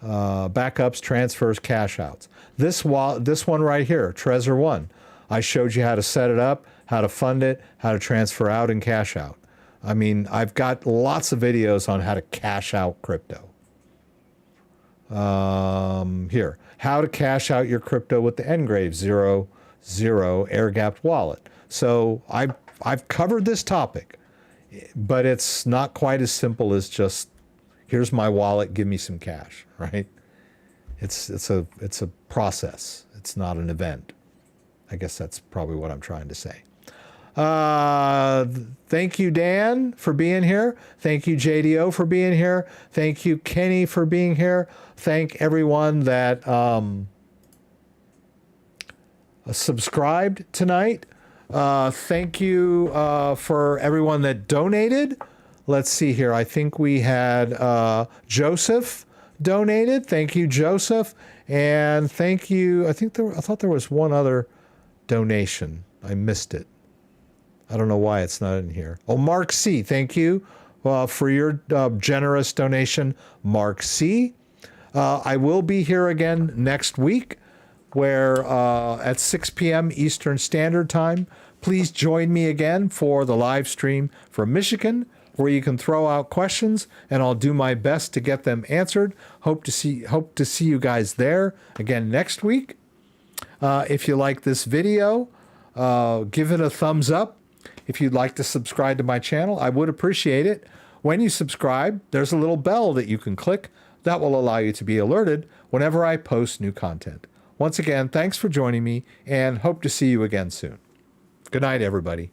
Speaker 2: Backups, transfers, cash outs. This one right here, Trezor One. I showed you how to set it up, how to fund it, how to transfer out and cash out. I mean, I've got lots of videos on how to cash out crypto. Here, how to cash out your crypto with the Ngrave 0.0 air-gapped wallet. So I've covered this topic, but it's not quite as simple as just, here's my wallet, give me some cash, right? It's a process. It's not an event. I guess that's probably what I'm trying to say. Thank you, Dan, for being here. Thank you, JDO, for being here. Thank you, Kenny, for being here. Thank everyone that subscribed tonight. Thank you for everyone that donated. Let's see here. I think we had Joseph donated. Thank you, Joseph. And thank you. I thought there was one other donation. I missed it. I don't know why it's not in here. Oh, Mark C. Thank you for your generous donation, Mark C. I will be here again next week, where at 6 p.m. Eastern Standard Time. Please join me again for the live stream from Michigan, where you can throw out questions, and I'll do my best to get them answered. Hope to see you guys there again next week. If you like this video, give it a thumbs up. If you'd like to subscribe to my channel, I would appreciate it. When you subscribe, there's a little bell that you can click that will allow you to be alerted whenever I post new content. Once again, thanks for joining me, and hope to see you again soon. Good night, everybody.